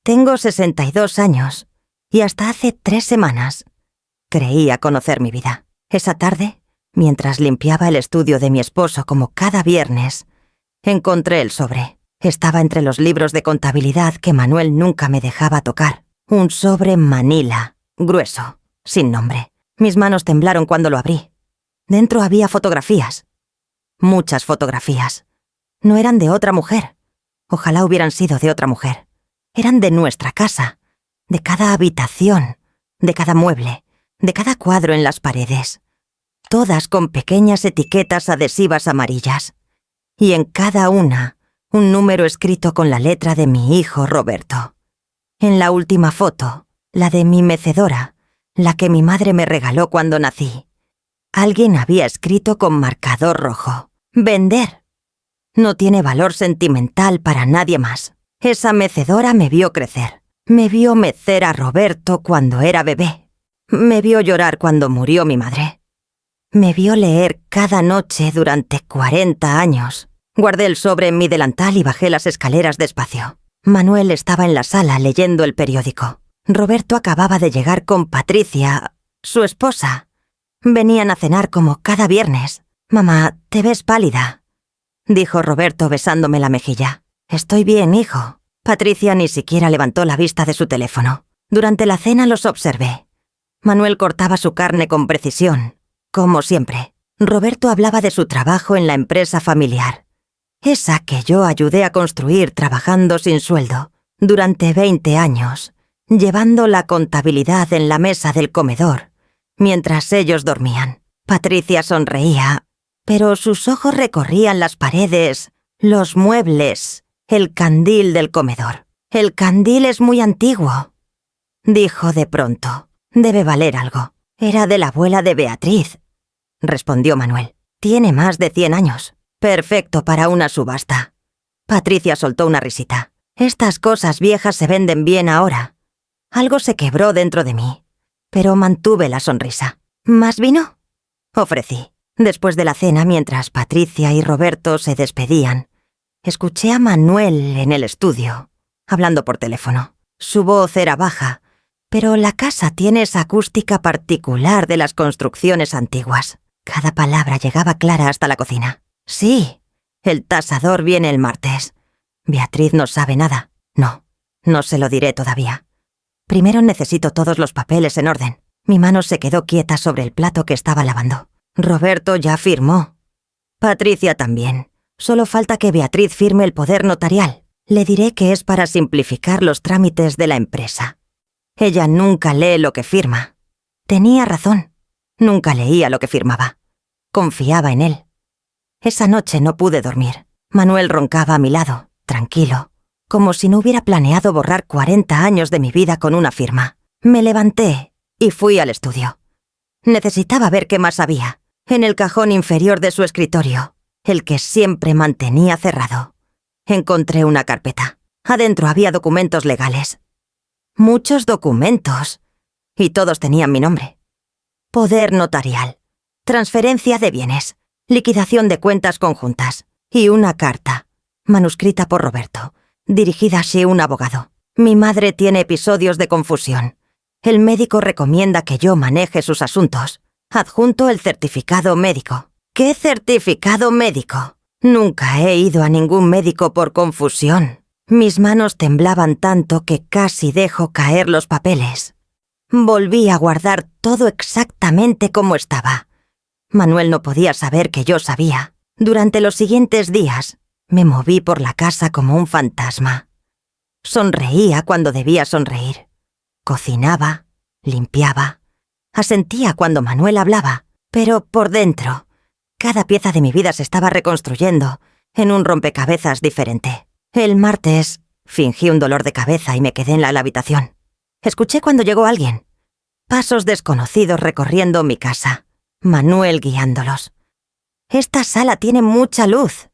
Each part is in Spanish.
Tengo 62 años y hasta hace 3 semanas creía conocer mi vida. Esa tarde, mientras limpiaba el estudio de mi esposo como cada viernes, encontré el sobre. Estaba entre los libros de contabilidad que Manuel nunca me dejaba tocar. Un sobre Manila, grueso, sin nombre. Mis manos temblaron cuando lo abrí. Dentro había fotografías. Muchas fotografías. No eran de otra mujer. Ojalá hubieran sido de otra mujer. Eran de nuestra casa, de cada habitación, de cada mueble, de cada cuadro en las paredes. Todas con pequeñas etiquetas adhesivas amarillas. Y en cada una, un número escrito con la letra de mi hijo Roberto. En la última foto, la de mi mecedora, la que mi madre me regaló cuando nací, alguien había escrito con marcador rojo: vender. No tiene valor sentimental para nadie más. Esa mecedora me vio crecer. Me vio mecer a Roberto cuando era bebé. Me vio llorar cuando murió mi madre. Me vio leer cada noche durante 40 años. Guardé el sobre en mi delantal y bajé las escaleras despacio. Manuel estaba en la sala leyendo el periódico. Roberto acababa de llegar con Patricia, su esposa. Venían a cenar como cada viernes. «Mamá, te ves pálida», dijo Roberto besándome la mejilla. «Estoy bien, hijo». Patricia ni siquiera levantó la vista de su teléfono. Durante la cena los observé. Manuel cortaba su carne con precisión, como siempre. Roberto hablaba de su trabajo en la empresa familiar. Esa que yo ayudé a construir trabajando sin sueldo durante 20 años, llevando la contabilidad en la mesa del comedor, mientras ellos dormían. Patricia sonreía, pero sus ojos recorrían las paredes, los muebles, el candil del comedor. «El candil es muy antiguo», dijo de pronto. «Debe valer algo». «Era de la abuela de Beatriz», respondió Manuel. «Tiene más de 100 años. Perfecto para una subasta». Patricia soltó una risita. «Estas cosas viejas se venden bien ahora». Algo se quebró dentro de mí, pero mantuve la sonrisa. «¿Más vino?», ofrecí. Después de la cena, mientras Patricia y Roberto se despedían, escuché a Manuel en el estudio, hablando por teléfono. Su voz era baja, pero la casa tiene esa acústica particular de las construcciones antiguas. Cada palabra llegaba clara hasta la cocina. «Sí, el tasador viene el martes. Beatriz no sabe nada». No se lo diré todavía. Primero necesito todos los papeles en orden». Mi mano se quedó quieta sobre el plato que estaba lavando. «Roberto ya firmó. Patricia también. Solo falta que Beatriz firme el poder notarial. Le diré que es para simplificar los trámites de la empresa. Ella nunca lee lo que firma». Tenía razón. Nunca leía lo que firmaba. Confiaba en él. Esa noche no pude dormir. Manuel roncaba a mi lado, tranquilo, como si no hubiera planeado borrar 40 años de mi vida con una firma. Me levanté y fui al estudio. Necesitaba ver qué más había. En el cajón inferior de su escritorio, el que siempre mantenía cerrado, encontré una carpeta. Adentro había documentos legales. Muchos documentos. Y todos tenían mi nombre. Poder notarial. Transferencia de bienes. Liquidación de cuentas conjuntas. Y una carta, manuscrita por Roberto, dirigida a un abogado. «Mi madre tiene episodios de confusión. El médico recomienda que yo maneje sus asuntos. Adjunto el certificado médico». «¿Qué certificado médico? Nunca he ido a ningún médico por confusión». Mis manos temblaban tanto que casi dejo caer los papeles. Volví a guardar todo exactamente como estaba. Manuel no podía saber que yo sabía. Durante los siguientes días, me moví por la casa como un fantasma. Sonreía cuando debía sonreír. Cocinaba, limpiaba, asentía cuando Manuel hablaba, pero por dentro, cada pieza de mi vida se estaba reconstruyendo en un rompecabezas diferente. El martes fingí un dolor de cabeza y me quedé en la habitación. Escuché cuando llegó alguien. Pasos desconocidos recorriendo mi casa. Manuel guiándolos. «Esta sala tiene mucha luz.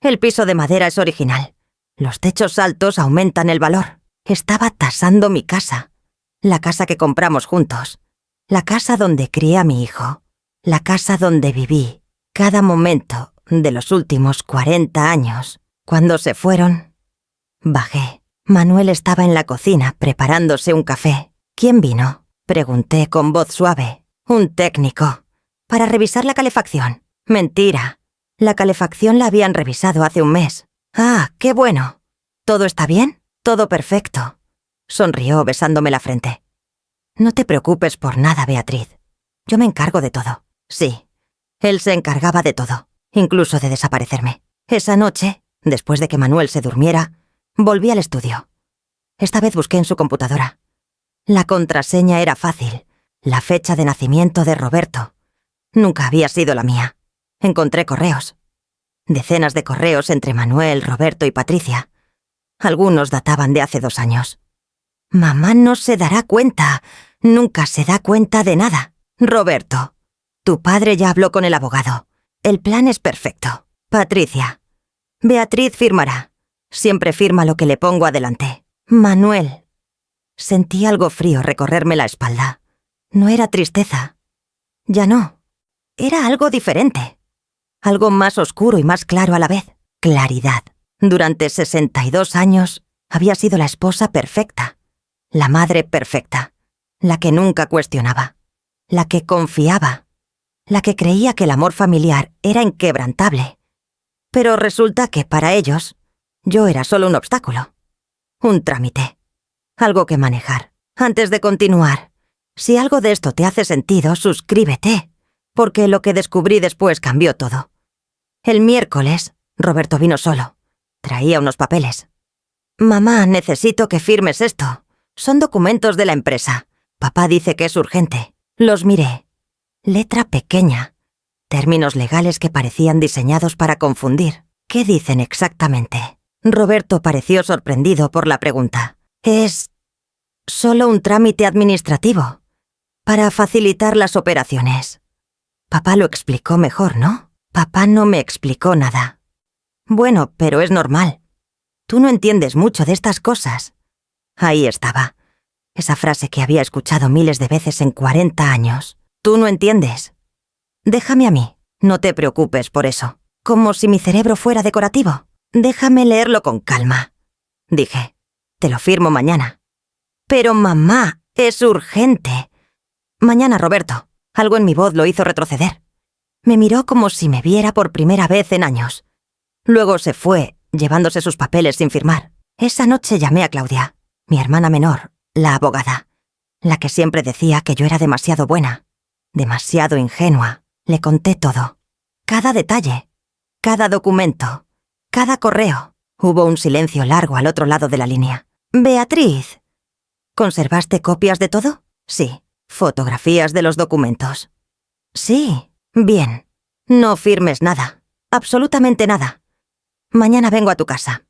El piso de madera es original. Los techos altos aumentan el valor». Estaba tasando mi casa. La casa que compramos juntos. La casa donde crié a mi hijo. La casa donde viví cada momento de los últimos 40 años. Cuando se fueron, bajé. Manuel estaba en la cocina preparándose un café. ¿Quién vino?, pregunté con voz suave. Un técnico. Para revisar la calefacción. Mentira. La calefacción la habían revisado hace un mes. Ah, qué bueno. ¿Todo está bien? Todo perfecto. Sonrió besándome la frente. No te preocupes por nada, Beatriz. Yo me encargo de todo. Sí. Él se encargaba de todo, incluso de desaparecerme. Esa noche, después de que Manuel se durmiera, volví al estudio. Esta vez busqué en su computadora. La contraseña era fácil. La fecha de nacimiento de Roberto. Nunca había sido la mía. Encontré correos. Decenas de correos entre Manuel, Roberto y Patricia. Algunos databan de hace 2 años. Mamá no se dará cuenta. Nunca se da cuenta de nada. Roberto, tu padre ya habló con el abogado. El plan es perfecto. Patricia, Beatriz firmará. Siempre firma lo que le pongo adelante. Manuel. Sentí algo frío recorrerme la espalda. No era tristeza. Ya no. Era algo diferente. Algo más oscuro y más claro a la vez. Claridad. Durante 62 años había sido la esposa perfecta. La madre perfecta. La que nunca cuestionaba. La que confiaba. La que creía que el amor familiar era inquebrantable. Pero resulta que para ellos, yo era solo un obstáculo. Un trámite. Algo que manejar. Antes de continuar, si algo de esto te hace sentido, suscríbete, porque lo que descubrí después cambió todo. El miércoles, Roberto vino solo. Traía unos papeles. Mamá, necesito que firmes esto. Son documentos de la empresa. Papá dice que es urgente. Los miré. Letra pequeña. Términos legales que parecían diseñados para confundir. ¿Qué dicen exactamente? Roberto pareció sorprendido por la pregunta. Es solo un trámite administrativo, para facilitar las operaciones. Papá lo explicó mejor, ¿no? Papá no me explicó nada. Bueno, pero es normal. Tú no entiendes mucho de estas cosas. Ahí estaba. Esa frase que había escuchado miles de veces en 40 años. Tú no entiendes. Déjame a mí. No te preocupes por eso. Como si mi cerebro fuera decorativo. Déjame leerlo con calma. Dije. Te lo firmo mañana. Pero mamá, es urgente. Mañana, Roberto. Algo en mi voz lo hizo retroceder. Me miró como si me viera por primera vez en años. Luego se fue, llevándose sus papeles sin firmar. Esa noche llamé a Claudia, mi hermana menor, la abogada, la que siempre decía que yo era demasiado buena, demasiado ingenua. Le conté todo. Cada detalle, cada documento, cada correo. Hubo un silencio largo al otro lado de la línea. Beatriz, ¿conservaste copias de todo? Sí. ¿Fotografías de los documentos? Sí. Bien. No firmes nada. Absolutamente nada. Mañana vengo a tu casa.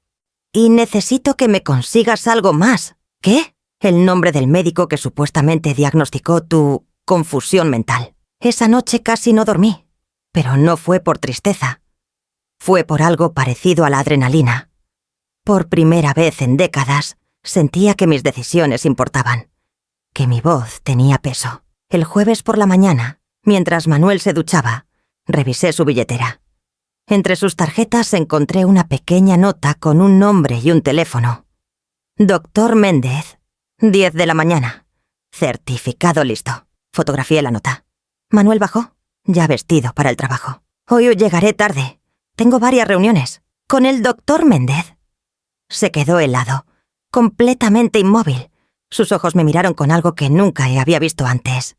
Y necesito que me consigas algo más. ¿Qué? El nombre del médico que supuestamente diagnosticó tu confusión mental. Esa noche casi no dormí. Pero no fue por tristeza. Fue por algo parecido a la adrenalina. Por primera vez en décadas, sentía que mis decisiones importaban. Que mi voz tenía peso. El jueves por la mañana, mientras Manuel se duchaba, revisé su billetera. Entre sus tarjetas encontré una pequeña nota con un nombre y un teléfono. Doctor Méndez, 10 de la mañana. Certificado listo. Fotografié la nota. Manuel bajó, ya vestido para el trabajo. Hoy llegaré tarde. Tengo varias reuniones. ¿Con el doctor Méndez? Se quedó helado, completamente inmóvil. Sus ojos me miraron con algo que nunca había visto antes.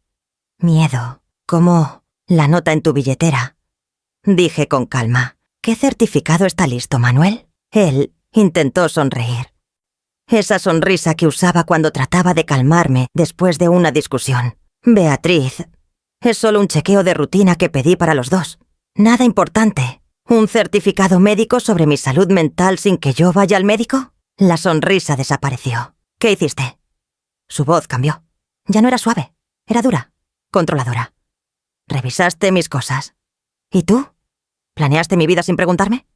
Miedo, como la nota en tu billetera. Dije con calma. ¿Qué certificado está listo, Manuel? Él intentó sonreír. Esa sonrisa que usaba cuando trataba de calmarme después de una discusión. Beatriz, es solo un chequeo de rutina que pedí para los dos. Nada importante. ¿Un certificado médico sobre mi salud mental sin que yo vaya al médico? La sonrisa desapareció. ¿Qué hiciste? Su voz cambió. Ya no era suave. Era dura. Controladora. Revisaste mis cosas. ¿Y tú? ¿Planeaste mi vida sin preguntarme?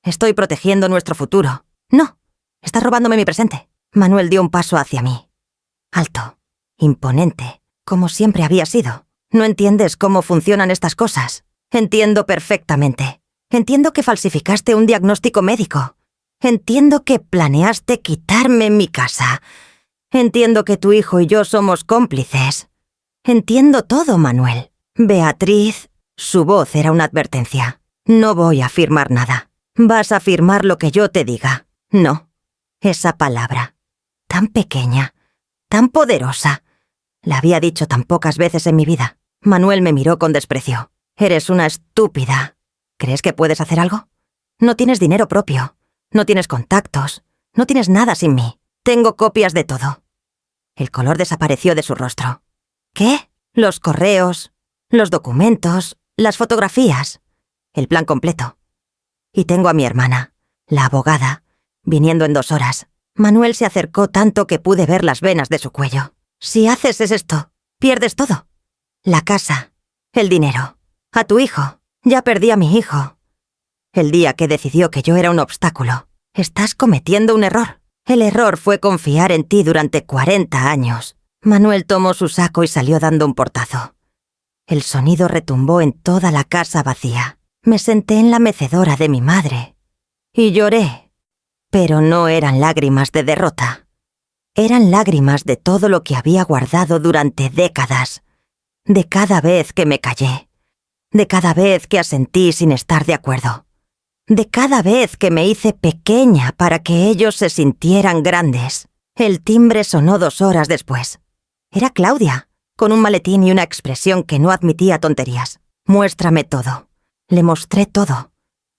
Estoy protegiendo nuestro futuro. No. Estás robándome mi presente. Manuel dio un paso hacia mí. Alto. Imponente. Como siempre había sido. No entiendes cómo funcionan estas cosas. Entiendo perfectamente. Entiendo que falsificaste un diagnóstico médico. Entiendo que planeaste quitarme mi casa. Entiendo que tu hijo y yo somos cómplices. Entiendo todo, Manuel. Beatriz, su voz era una advertencia. No voy a afirmar nada. Vas a afirmar lo que yo te diga. No. Esa palabra, tan pequeña, tan poderosa, la había dicho tan pocas veces en mi vida. Manuel me miró con desprecio. Eres una estúpida. ¿Crees que puedes hacer algo? No tienes dinero propio. No tienes contactos. No tienes nada sin mí. Tengo copias de todo. El color desapareció de su rostro. ¿Qué? Los correos, los documentos, las fotografías. El plan completo. Y tengo a mi hermana, la abogada, viniendo en 2 horas. Manuel se acercó tanto que pude ver las venas de su cuello. Si haces esto, pierdes todo. La casa, el dinero, a tu hijo. Ya perdí a mi hijo. El día que decidió que yo era un obstáculo. Estás cometiendo un error. El error fue confiar en ti durante 40 años. Manuel tomó su saco y salió dando un portazo. El sonido retumbó en toda la casa vacía. Me senté en la mecedora de mi madre y lloré. Pero no eran lágrimas de derrota. Eran lágrimas de todo lo que había guardado durante décadas. De cada vez que me callé. De cada vez que asentí sin estar de acuerdo. De cada vez que me hice pequeña para que ellos se sintieran grandes. El timbre sonó 2 horas después. Era Claudia, con un maletín y una expresión que no admitía tonterías. Muéstrame todo. Le mostré todo.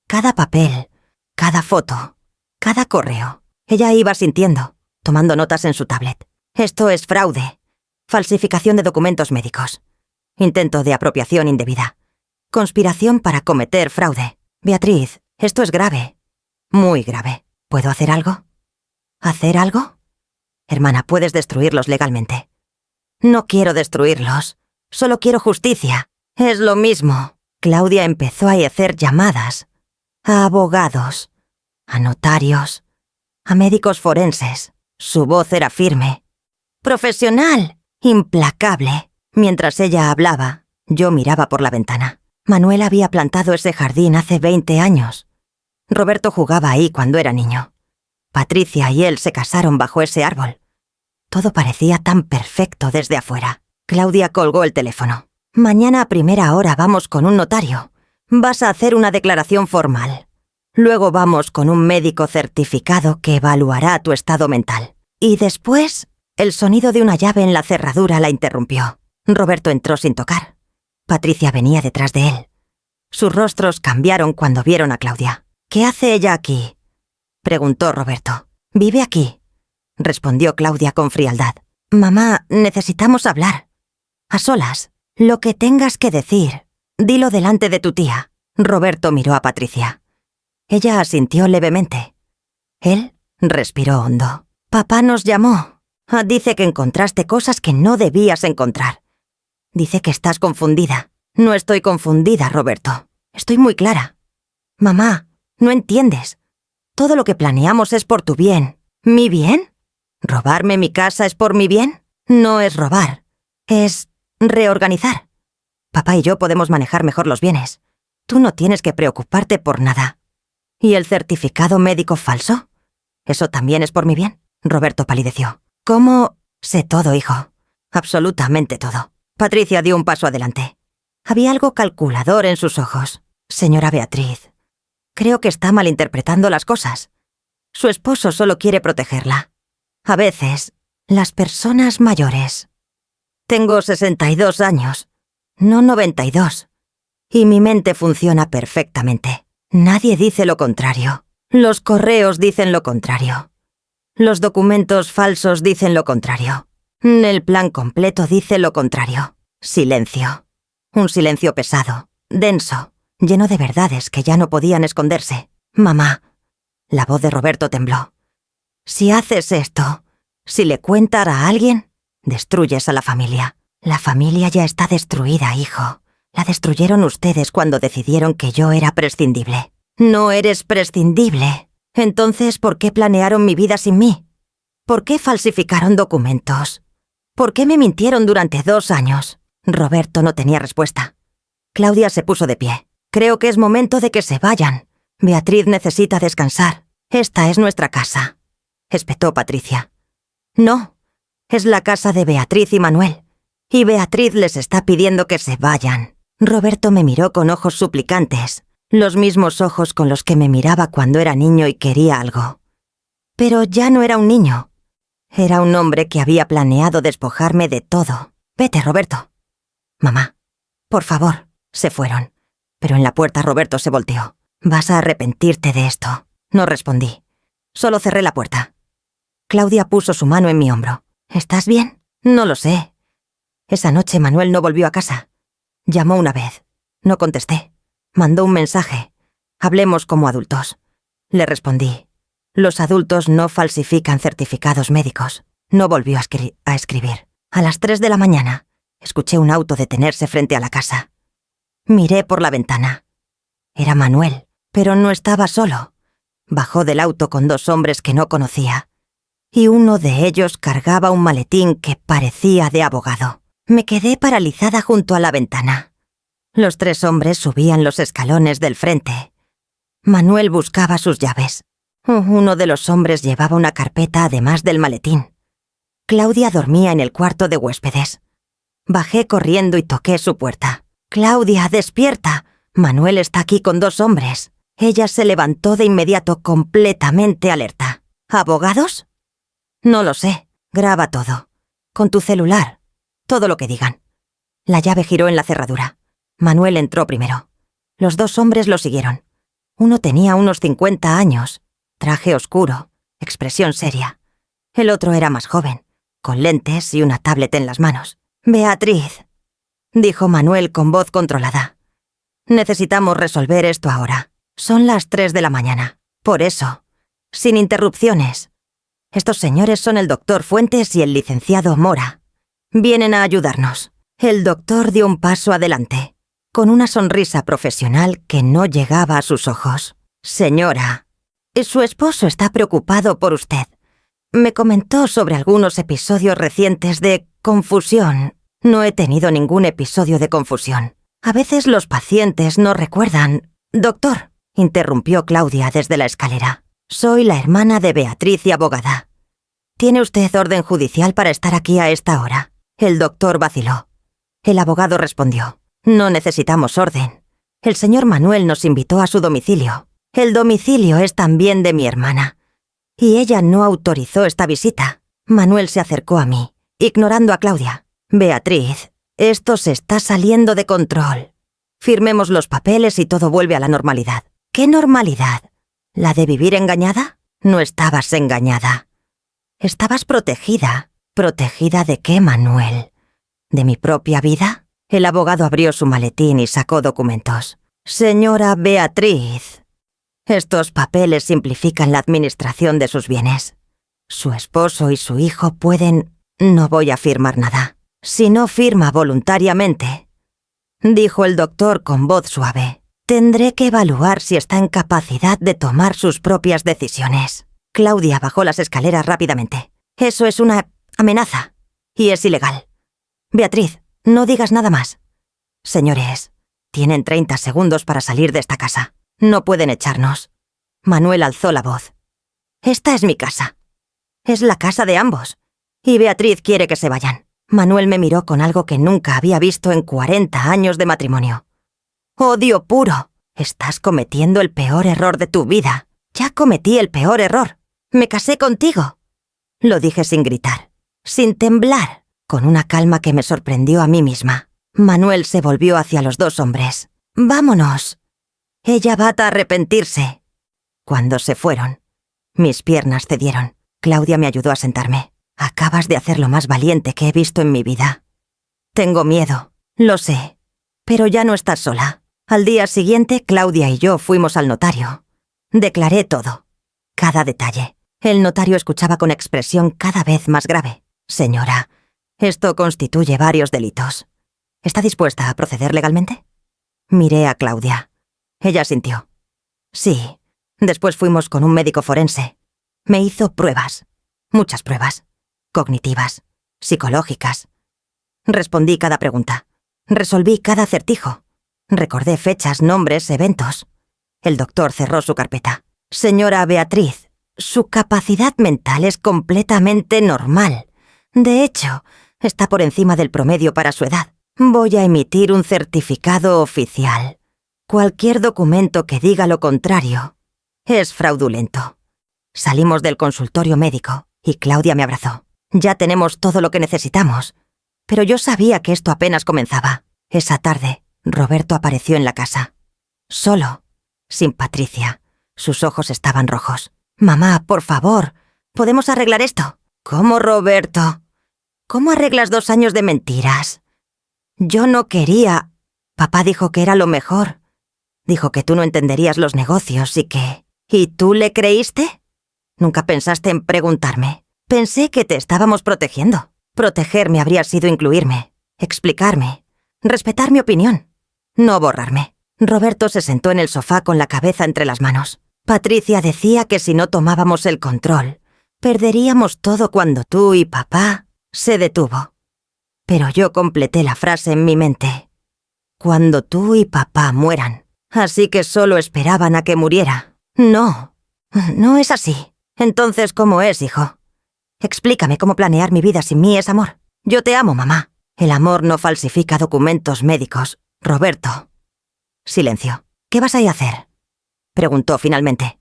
Cada papel, cada foto, cada correo. Ella iba sintiendo, tomando notas en su tablet. Esto es fraude. Falsificación de documentos médicos. Intento de apropiación indebida. Conspiración para cometer fraude. Beatriz, esto es grave. Muy grave. ¿Puedo hacer algo? ¿Hacer algo? Hermana, puedes destruirlos legalmente. No quiero destruirlos. Solo quiero justicia. Es lo mismo. Claudia empezó a hacer llamadas. A abogados. A notarios. A médicos forenses. Su voz era firme. Profesional. Implacable. Mientras ella hablaba, yo miraba por la ventana. Manuel había plantado ese jardín hace 20 años. Roberto jugaba ahí cuando era niño. Patricia y él se casaron bajo ese árbol. Todo parecía tan perfecto desde afuera. Claudia colgó el teléfono. Mañana a primera hora vamos con un notario. Vas a hacer una declaración formal. Luego vamos con un médico certificado que evaluará tu estado mental. Y después, el sonido de una llave en la cerradura la interrumpió. Roberto entró sin tocar. Patricia venía detrás de él. Sus rostros cambiaron cuando vieron a Claudia. ¿Qué hace ella aquí?, preguntó Roberto. «Vive aquí», respondió Claudia con frialdad. «Mamá, necesitamos hablar. A solas. Lo que tengas que decir, dilo delante de tu tía». Roberto miró a Patricia. Ella asintió levemente. Él respiró hondo. «Papá nos llamó. Dice que encontraste cosas que no debías encontrar. Dice que estás confundida». «No estoy confundida, Roberto. Estoy muy clara. Mamá, no entiendes. Todo lo que planeamos es por tu bien». ¿Mi bien? ¿Robarme mi casa es por mi bien? No es robar. Es reorganizar. Papá y yo podemos manejar mejor los bienes. Tú no tienes que preocuparte por nada. ¿Y el certificado médico falso? ¿Eso también es por mi bien? Roberto palideció. ¿Cómo? Sé todo, hijo. Absolutamente todo. Patricia dio un paso adelante. Había algo calculador en sus ojos. Señora Beatriz, creo que está malinterpretando las cosas. Su esposo solo quiere protegerla. A veces, las personas mayores. Tengo 62 años, no 92. Y mi mente funciona perfectamente. Nadie dice lo contrario. Los correos dicen lo contrario. Los documentos falsos dicen lo contrario. El plan completo dice lo contrario. Silencio. Un silencio pesado, denso, lleno de verdades que ya no podían esconderse. Mamá. La voz de Roberto tembló. Si haces esto, si le cuentas a alguien, destruyes a la familia. La familia ya está destruida, hijo. La destruyeron ustedes cuando decidieron que yo era prescindible. No eres prescindible. Entonces, ¿por qué planearon mi vida sin mí? ¿Por qué falsificaron documentos? ¿Por qué me mintieron durante 2 años? Roberto no tenía respuesta. Claudia se puso de pie. Creo que es momento de que se vayan. Beatriz necesita descansar. Esta es nuestra casa, espetó Patricia. No, es la casa de Beatriz y Manuel, y Beatriz les está pidiendo que se vayan. Roberto me miró con ojos suplicantes, los mismos ojos con los que me miraba cuando era niño y quería algo. Pero ya no era un niño. Era un hombre que había planeado despojarme de todo. Vete, Roberto. Mamá, por favor. Se fueron. Pero en la puerta Roberto se volteó. Vas a arrepentirte de esto. No respondí. Solo cerré la puerta. Claudia puso su mano en mi hombro. ¿Estás bien? No lo sé. Esa noche Manuel no volvió a casa. Llamó una vez. No contesté. Mandó un mensaje. Hablemos como adultos. Le respondí. Los adultos no falsifican certificados médicos. No volvió a escribir. A las 3 de la mañana, escuché un auto detenerse frente a la casa. Miré por la ventana. Era Manuel, pero no estaba solo. Bajó del auto con 2 hombres que no conocía. Y uno de ellos cargaba un maletín que parecía de abogado. Me quedé paralizada junto a la ventana. Los 3 hombres subían los escalones del frente. Manuel buscaba sus llaves. Uno de los hombres llevaba una carpeta además del maletín. Claudia dormía en el cuarto de huéspedes. Bajé corriendo y toqué su puerta. «Claudia, despierta. Manuel está aquí con 2 hombres». Ella se levantó de inmediato completamente alerta. ¿Abogados? No lo sé. Graba todo. Con tu celular. Todo lo que digan. La llave giró en la cerradura. Manuel entró primero. Los 2 hombres lo siguieron. Uno tenía unos 50 años, traje oscuro, expresión seria. El otro era más joven, con lentes y una tablet en las manos. «Beatriz», dijo Manuel con voz controlada. «Necesitamos resolver esto ahora. Son las 3 de la mañana. Por eso, sin interrupciones. Estos señores son el doctor Fuentes y el licenciado Mora. Vienen a ayudarnos». El doctor dio un paso adelante, con una sonrisa profesional que no llegaba a sus ojos. «Señora, su esposo está preocupado por usted. Me comentó sobre algunos episodios recientes de confusión. No he tenido ningún episodio de confusión. A veces los pacientes no recuerdan». «Doctor», interrumpió Claudia desde la escalera. «Soy la hermana de Beatriz y abogada. ¿Tiene usted orden judicial para estar aquí a esta hora?» El doctor vaciló. El abogado respondió. «No necesitamos orden. El señor Manuel nos invitó a su domicilio. El domicilio es también de mi hermana. Y ella no autorizó esta visita». Manuel se acercó a mí, ignorando a Claudia. «Beatriz, esto se está saliendo de control. Firmemos los papeles y todo vuelve a la normalidad». «¿Qué normalidad? ¿La de vivir engañada?» «No estabas engañada. Estabas protegida». «¿Protegida de qué, Manuel? ¿De mi propia vida?» El abogado abrió su maletín y sacó documentos. «Señora Beatriz, estos papeles simplifican la administración de sus bienes. Su esposo y su hijo pueden...» «No voy a firmar nada. Si no firma voluntariamente», dijo el doctor con voz suave, «tendré que evaluar si está en capacidad de tomar sus propias decisiones». Claudia bajó las escaleras rápidamente. «Eso es una amenaza y es ilegal. Beatriz, no digas nada más. Señores, tienen 30 segundos para salir de esta casa. No pueden echarnos». Manuel alzó la voz. «Esta es mi casa. Es la casa de ambos. Y Beatriz quiere que se vayan». Manuel me miró con algo que nunca había visto en 40 años de matrimonio. «Odio puro. Estás cometiendo el peor error de tu vida». «Ya cometí el peor error. Me casé contigo». Lo dije sin gritar, sin temblar, con una calma que me sorprendió a mí misma. Manuel se volvió hacia los 2 hombres. «Vámonos. Ella va a arrepentirse». Cuando se fueron, mis piernas cedieron. Claudia me ayudó a sentarme. «Acabas de hacer lo más valiente que he visto en mi vida. Tengo miedo, lo sé, pero ya no estás sola». Al día siguiente, Claudia y yo fuimos al notario. Declaré todo, cada detalle. El notario escuchaba con expresión cada vez más grave. «Señora, esto constituye varios delitos. ¿Está dispuesta a proceder legalmente?» Miré a Claudia. Ella asintió. «Sí». Después fuimos con un médico forense. Me hizo pruebas, muchas pruebas, cognitivas, psicológicas. Respondí cada pregunta. Resolví cada acertijo. Recordé fechas, nombres, eventos. El doctor cerró su carpeta. «Señora Beatriz, Su capacidad mental es completamente normal. De hecho, está por encima del promedio para su edad. Voy a emitir un certificado oficial. Cualquier documento que diga lo contrario es fraudulento. Salimos del consultorio médico y Claudia me abrazó. Ya tenemos todo lo que necesitamos. Pero yo sabía que esto apenas comenzaba. Esa tarde, Roberto apareció en la casa. Solo, sin Patricia. Sus ojos estaban rojos. «Mamá, por favor, ¿podemos arreglar esto?» «¿Cómo, Roberto? ¿Cómo arreglas 2 años de mentiras?» «Yo no quería. Papá dijo que era lo mejor. Dijo que tú no entenderías los negocios y que... ¿Y tú le creíste? Nunca pensaste en preguntarme. Pensé que te estábamos protegiendo. Protegerme habría sido incluirme, explicarme, respetar mi opinión, no borrarme». Roberto se sentó en el sofá con la cabeza entre las manos. «Patricia decía que si no tomábamos el control, perderíamos todo cuando tú y papá...» Se detuvo. Pero yo completé la frase en mi mente. «Cuando tú y papá mueran». Así que solo esperaban a que muriera. No, no es así. Entonces, ¿cómo es, hijo? Explícame cómo planear mi vida sin mí es amor. Yo te amo, mamá. El amor no falsifica documentos médicos. Roberto. Silencio. ¿Qué vas a ir a hacer?, preguntó finalmente.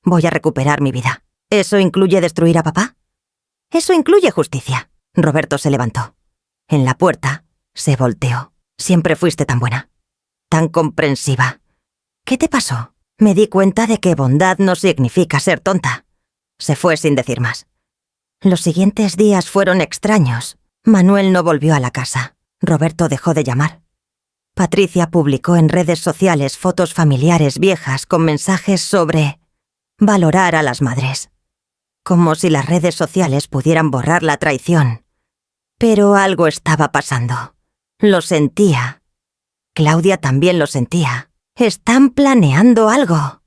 «Voy a recuperar mi vida. ¿Eso incluye destruir a papá?» «Eso incluye justicia». Roberto se levantó. En la puerta se volteó. «Siempre fuiste tan buena, tan comprensiva. ¿Qué te pasó?» Me di cuenta de que bondad no significa ser tonta. Se fue sin decir más. Los siguientes días fueron extraños. Manuel no volvió a la casa. Roberto dejó de llamar. Patricia publicó en redes sociales fotos familiares viejas con mensajes sobre valorar a las madres. Como si las redes sociales pudieran borrar la traición. Pero algo estaba pasando. Lo sentía. Claudia también lo sentía. «Están planeando algo»,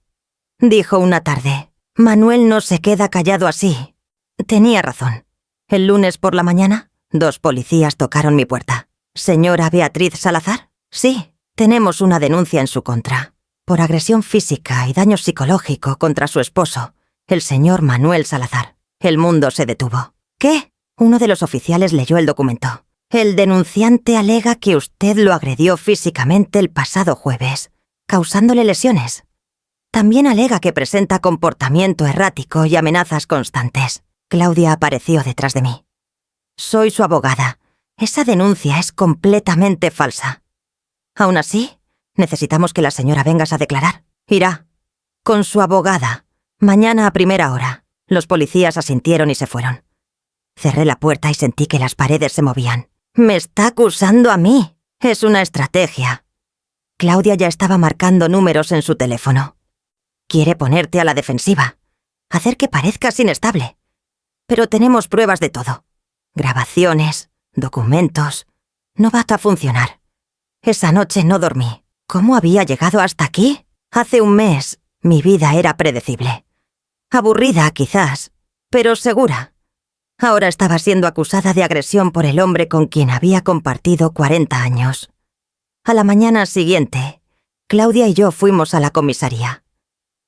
dijo una tarde. «Manuel no se queda callado así». Tenía razón. El lunes por la mañana, 2 policías tocaron mi puerta. «¿Señora Beatriz Salazar?» «Sí, tenemos una denuncia en su contra, por agresión física y daño psicológico contra su esposo, el señor Manuel Salazar». El mundo se detuvo. «¿Qué?». Uno de los oficiales leyó el documento. «El denunciante alega que usted lo agredió físicamente el pasado jueves, causándole lesiones. También alega que presenta comportamiento errático y amenazas constantes». Claudia apareció detrás de mí. «Soy su abogada. Esa denuncia es completamente falsa. Aún así, necesitamos que la señora vengas a declarar. Irá. Con su abogada. Mañana a primera hora». Los policías asintieron y se fueron. Cerré la puerta y sentí que las paredes se movían. «Me está acusando a mí. Es una estrategia». Claudia ya estaba marcando números en su teléfono. «Quiere ponerte a la defensiva, hacer que parezcas inestable. Pero tenemos pruebas de todo. Grabaciones, documentos. No va a funcionar. Esa noche no dormí. ¿Cómo había llegado hasta aquí? Hace un mes, mi vida era predecible. Aburrida, quizás, pero segura. Ahora estaba siendo acusada de agresión por el hombre con quien había compartido 40 años. A la mañana siguiente, Claudia y yo fuimos a la comisaría.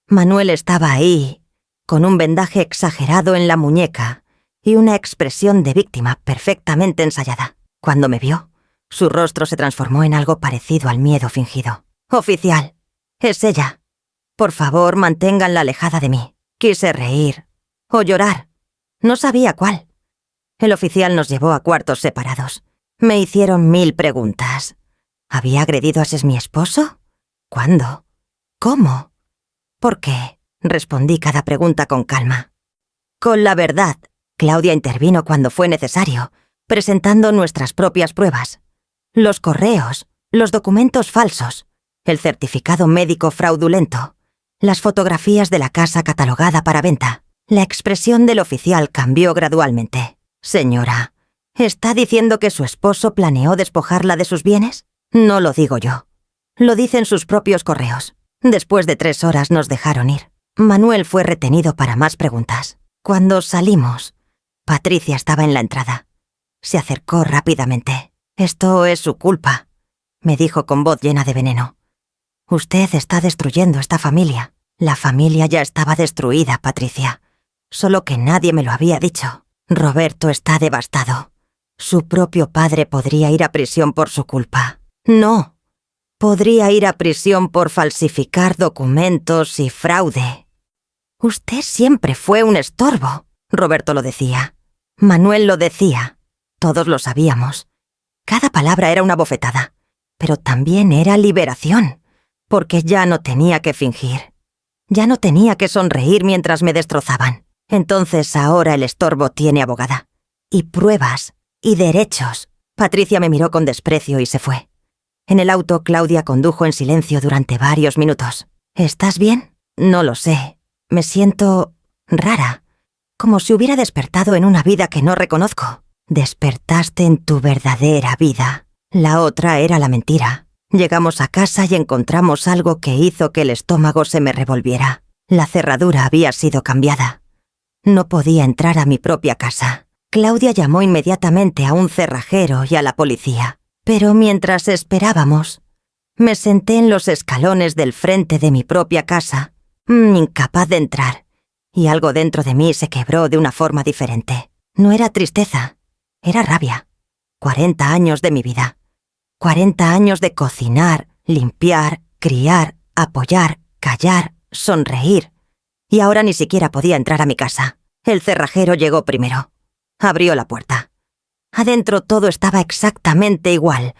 Manuel estaba ahí, con un vendaje exagerado en la muñeca y una expresión de víctima perfectamente ensayada. Cuando me vio, su rostro se transformó en algo parecido al miedo fingido. «Oficial, es ella. Por favor, manténganla alejada de mí». Quise reír o llorar. No sabía cuál. El oficial nos llevó a cuartos separados. Me hicieron 1000 preguntas. ¿Había agredido a ese mi esposo? ¿Cuándo? ¿Cómo? ¿Por qué? Respondí cada pregunta con calma. Con la verdad. Claudia intervino cuando fue necesario, presentando nuestras propias pruebas. Los correos, los documentos falsos, el certificado médico fraudulento, las fotografías de la casa catalogada para venta. La expresión del oficial cambió gradualmente. «Señora, ¿está diciendo que su esposo planeó despojarla de sus bienes?» «No lo digo yo. Lo dicen sus propios correos». Después de 3 horas nos dejaron ir. Manuel fue retenido para más preguntas. Cuando salimos, Patricia estaba en la entrada. Se acercó rápidamente. «Esto es su culpa», me dijo con voz llena de veneno. «Usted está destruyendo esta familia». La familia ya estaba destruida, Patricia. solo que nadie me lo había dicho. Roberto está devastado. Su propio padre podría ir a prisión por su culpa. No, podría ir a prisión por falsificar documentos y fraude. Usted siempre fue un estorbo, Roberto lo decía. Manuel lo decía. Todos lo sabíamos. Cada palabra era una bofetada, pero también era liberación, porque ya no tenía que fingir. Ya no tenía que sonreír mientras me destrozaban. Entonces ahora el estorbo tiene abogada. Y pruebas. Y derechos. Patricia me miró con desprecio y se fue. En el auto, Claudia condujo en silencio durante varios minutos. ¿Estás bien? No lo sé. Me siento rara. Como si hubiera despertado en una vida que no reconozco. Despertaste en tu verdadera vida. La otra era la mentira. Llegamos a casa y encontramos algo que hizo que el estómago se me revolviera. La cerradura había sido cambiada. No podía entrar a mi propia casa. Claudia llamó inmediatamente a un cerrajero y a la policía. Pero mientras esperábamos, me senté en los escalones del frente de mi propia casa, incapaz de entrar, y algo dentro de mí se quebró de una forma diferente. No era tristeza, era rabia. 40 años de mi vida. 40 años de cocinar, limpiar, criar, apoyar, callar, sonreír. Y ahora ni siquiera podía entrar a mi casa. El cerrajero llegó primero. Abrió la puerta. Adentro todo estaba exactamente igual,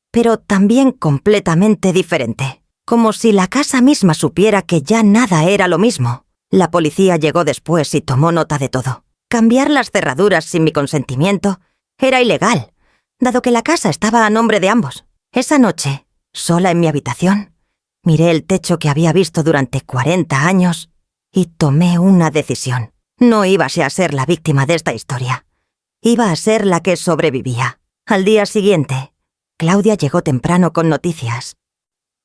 pero también completamente diferente. Como si la casa misma supiera que ya nada era lo mismo. La policía llegó después y tomó nota de todo. Cambiar las cerraduras sin mi consentimiento era ilegal, dado que la casa estaba a nombre de ambos. Esa noche, sola en mi habitación, miré el techo que había visto durante 40 años y tomé una decisión. No iba a ser la víctima de esta historia. Iba a ser la que sobrevivía. Al día siguiente, Claudia llegó temprano con noticias.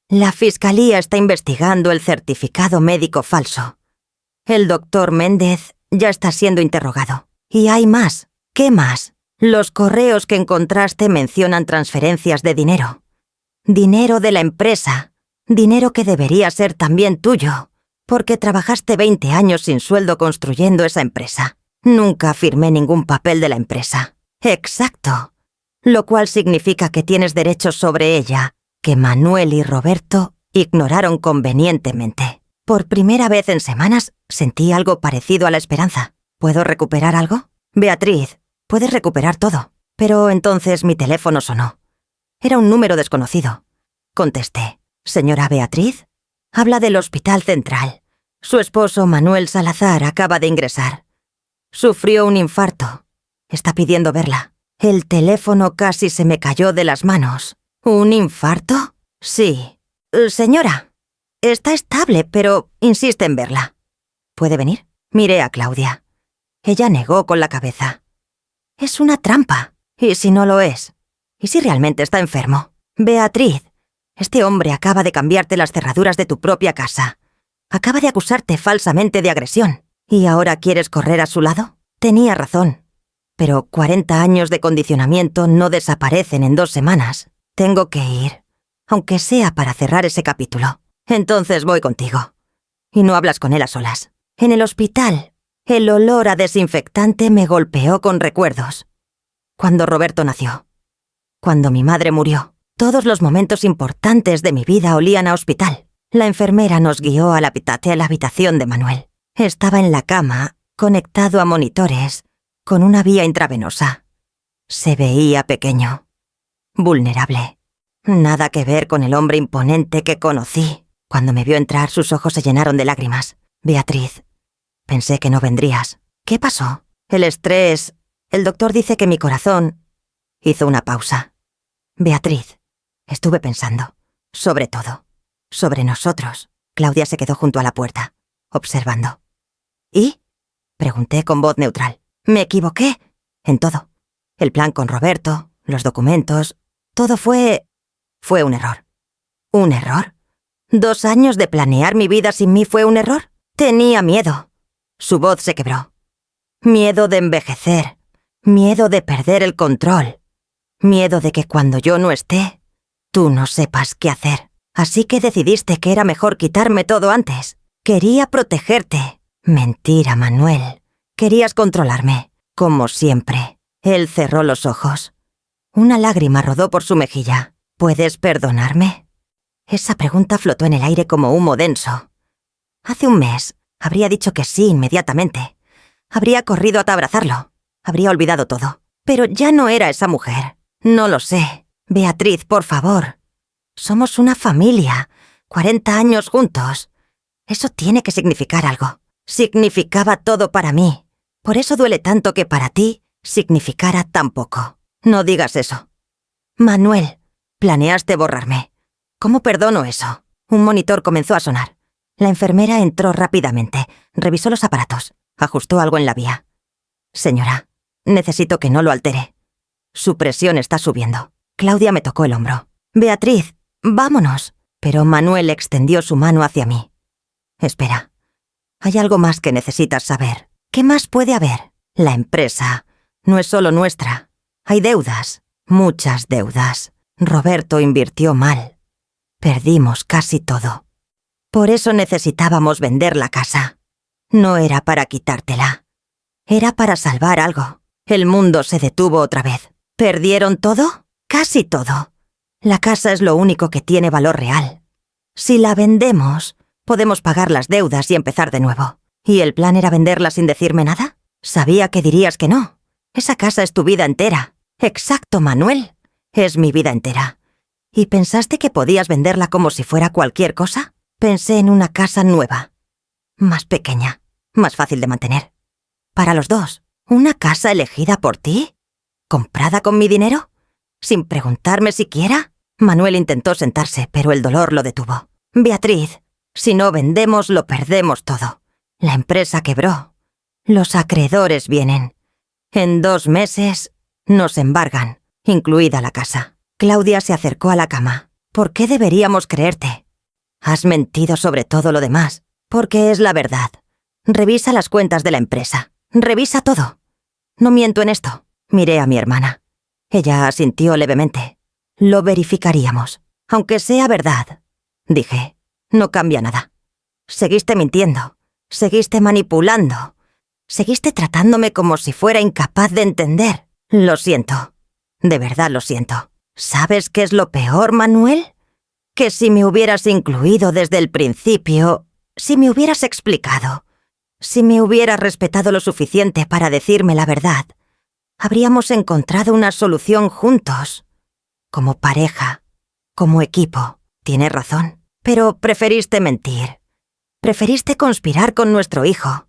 La fiscalía está investigando el certificado médico falso. El doctor Méndez ya está siendo interrogado. Y hay más. ¿Qué más? Los correos que encontraste mencionan transferencias de dinero. Dinero de la empresa. Dinero que debería ser también tuyo, porque trabajaste 20 años sin sueldo construyendo esa empresa. Nunca firmé ningún papel de la empresa. Exacto. Lo cual significa que tienes derechos sobre ella, que Manuel y Roberto ignoraron convenientemente. Por primera vez en semanas sentí algo parecido a la esperanza. ¿Puedo recuperar algo? Beatriz, puedes recuperar todo. Pero entonces mi teléfono sonó. Era un número desconocido. Contesté. ¿Señora Beatriz? Habla del Hospital Central. Su esposo Manuel Salazar acaba de ingresar. Sufrió un infarto. Está pidiendo verla. El teléfono casi se me cayó de las manos. ¿Un infarto? Sí. Señora, está estable, pero insiste en verla. ¿Puede venir? Miré a Claudia. Ella negó con la cabeza. Es una trampa. ¿Y si no lo es? ¿Y si realmente está enfermo? Beatriz, este hombre acaba de cambiarte las cerraduras de tu propia casa. Acaba de acusarte falsamente de agresión. ¿Y ahora quieres correr a su lado? Tenía razón. Pero 40 años de condicionamiento no desaparecen en 2 semanas. Tengo que ir, aunque sea para cerrar ese capítulo. Entonces voy contigo. Y no hablas con él a solas. En el hospital, el olor a desinfectante me golpeó con recuerdos. Cuando Roberto nació. Cuando mi madre murió. Todos los momentos importantes de mi vida olían a hospital. La enfermera nos guió a la habitación de Manuel. Estaba en la cama, conectado a monitores, con una vía intravenosa. Se veía pequeño, vulnerable. Nada que ver con el hombre imponente que conocí. Cuando me vio entrar, sus ojos se llenaron de lágrimas. Beatriz, pensé que no vendrías. ¿Qué pasó? El estrés. El doctor dice que mi corazón... Hizo una pausa. Beatriz, estuve pensando. Sobre todo. Sobre nosotros. Claudia se quedó junto a la puerta, observando. ¿Y? Pregunté con voz neutral. ¿Me equivoqué? En todo. El plan con Roberto, los documentos... Todo fue un error. ¿Un error? 2 años de planear mi vida sin mí fue un error. Tenía miedo. Su voz se quebró. Miedo de envejecer. Miedo de perder el control. Miedo de que cuando yo no esté, tú no sepas qué hacer. Así que decidiste que era mejor quitarme todo antes. Quería protegerte. Mentira, Manuel. Querías controlarme, como siempre. Él cerró los ojos. Una lágrima rodó por su mejilla. ¿Puedes perdonarme? Esa pregunta flotó en el aire como humo denso. Hace un mes habría dicho que sí inmediatamente. Habría corrido hasta abrazarlo. Habría olvidado todo. Pero ya no era esa mujer. No lo sé. Beatriz, por favor. Somos una familia. 40 años juntos. Eso tiene que significar algo. Significaba todo para mí. Por eso duele tanto que para ti significara tan poco. No digas eso. Manuel, planeaste borrarme. ¿Cómo perdono eso? Un monitor comenzó a sonar. La enfermera entró rápidamente, revisó los aparatos, ajustó algo en la vía. Señora, necesito que no lo altere. Su presión está subiendo. Claudia me tocó el hombro. Beatriz, vámonos. Pero Manuel extendió su mano hacia mí. Espera. Hay algo más que necesitas saber. ¿Qué más puede haber? La empresa no es solo nuestra. Hay deudas, muchas deudas. Roberto invirtió mal. Perdimos casi todo. Por eso necesitábamos vender la casa. No era para quitártela. Era para salvar algo. El mundo se detuvo otra vez. ¿Perdieron todo? Casi todo. La casa es lo único que tiene valor real. Si la vendemos, podemos pagar las deudas y empezar de nuevo. ¿Y el plan era venderla sin decirme nada? Sabía que dirías que no. Esa casa es tu vida entera. Exacto, Manuel. Es mi vida entera. ¿Y pensaste que podías venderla como si fuera cualquier cosa? Pensé en una casa nueva. Más pequeña. Más fácil de mantener. Para los dos. ¿Una casa elegida por ti? ¿Comprada con mi dinero? ¿Sin preguntarme siquiera? Manuel intentó sentarse, pero el dolor lo detuvo. Beatriz, si no vendemos, lo perdemos todo. La empresa quebró. Los acreedores vienen. En 2 meses nos embargan, incluida la casa. Claudia se acercó a la cama. ¿Por qué deberíamos creerte? Has mentido sobre todo lo demás, porque es la verdad. Revisa las cuentas de la empresa. Revisa todo. No miento en esto. Miré a mi hermana. Ella asintió levemente. Lo verificaríamos. Aunque sea verdad. Dije, no cambia nada. Seguiste mintiendo. Seguiste manipulando. Seguiste tratándome como si fuera incapaz de entender. Lo siento. De verdad lo siento. ¿Sabes qué es lo peor, Manuel? Que si me hubieras incluido desde el principio, si me hubieras explicado, si me hubieras respetado lo suficiente para decirme la verdad, habríamos encontrado una solución juntos. Como pareja, como equipo. Tienes razón. Pero preferiste mentir. Preferiste conspirar con nuestro hijo.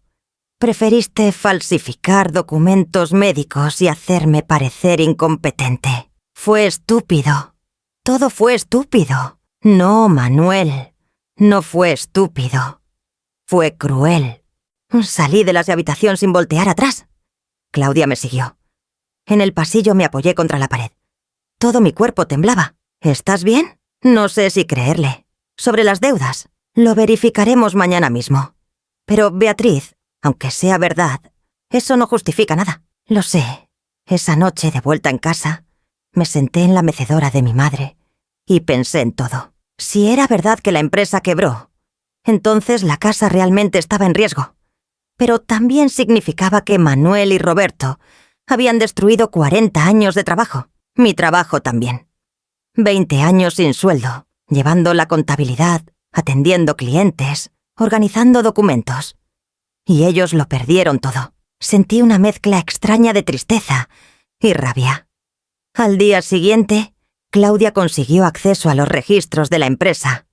Preferiste falsificar documentos médicos y hacerme parecer incompetente. Fue estúpido. Todo fue estúpido. No, Manuel. No fue estúpido. Fue cruel. Salí de la habitación sin voltear atrás. Claudia me siguió. En el pasillo me apoyé contra la pared. Todo mi cuerpo temblaba. ¿Estás bien? No sé si creerle. Sobre las deudas. Lo verificaremos mañana mismo. Pero, Beatriz, aunque sea verdad, eso no justifica nada. Lo sé. Esa noche, de vuelta en casa, me senté en la mecedora de mi madre y pensé en todo. Si era verdad que la empresa quebró, entonces la casa realmente estaba en riesgo. Pero también significaba que Manuel y Roberto habían destruido 40 años de trabajo. Mi trabajo también. 20 años sin sueldo, llevando la contabilidad, atendiendo clientes, organizando documentos. Y ellos lo perdieron todo. Sentí una mezcla extraña de tristeza y rabia. Al día siguiente, Claudia consiguió acceso a los registros de la empresa.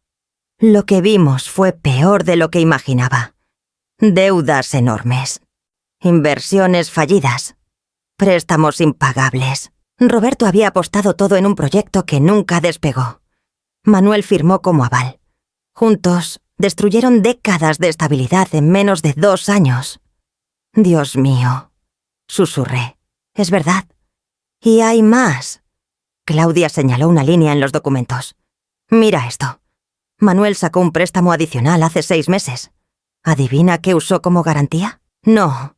Lo que vimos fue peor de lo que imaginaba. Deudas enormes. Inversiones fallidas. Préstamos impagables. Roberto había apostado todo en un proyecto que nunca despegó. Manuel firmó como aval. Juntos, destruyeron décadas de estabilidad en menos de 2 años. Dios mío, susurré. Es verdad. Y hay más. Claudia señaló una línea en los documentos. Mira esto. Manuel sacó un préstamo adicional hace 6 meses. ¿Adivina qué usó como garantía? No.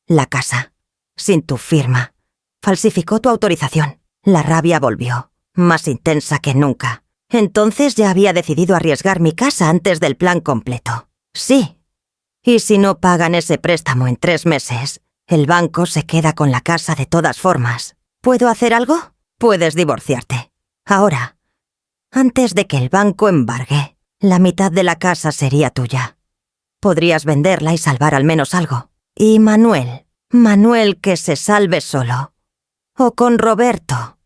La casa. Sin tu firma. Falsificó tu autorización. La rabia volvió, más intensa que nunca. Entonces ya había decidido arriesgar mi casa antes del plan completo. Sí. Y si no pagan ese préstamo en 3 meses, el banco se queda con la casa de todas formas. ¿Puedo hacer algo? Puedes divorciarte. Ahora, antes de que el banco embargue, la mitad de la casa sería tuya. Podrías venderla y salvar al menos algo. Y Manuel que se salve solo. O con Roberto.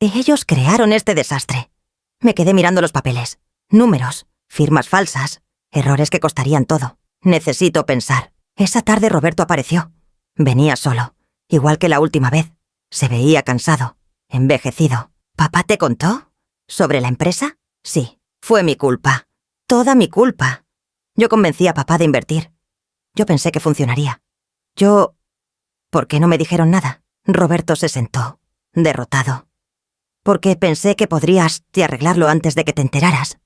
Ellos crearon este desastre. Me quedé mirando los papeles. Números, firmas falsas, errores que costarían todo. Necesito pensar. Esa tarde Roberto apareció. Venía solo, igual que la última vez. Se veía cansado, envejecido. ¿Papá te contó? ¿Sobre la empresa? Sí, fue mi culpa. Toda mi culpa. Yo convencí a papá de invertir. Yo pensé que funcionaría. ¿Por qué no me dijeron nada? Roberto se sentó, derrotado. Porque pensé que podrías arreglarlo antes de que te enteraras.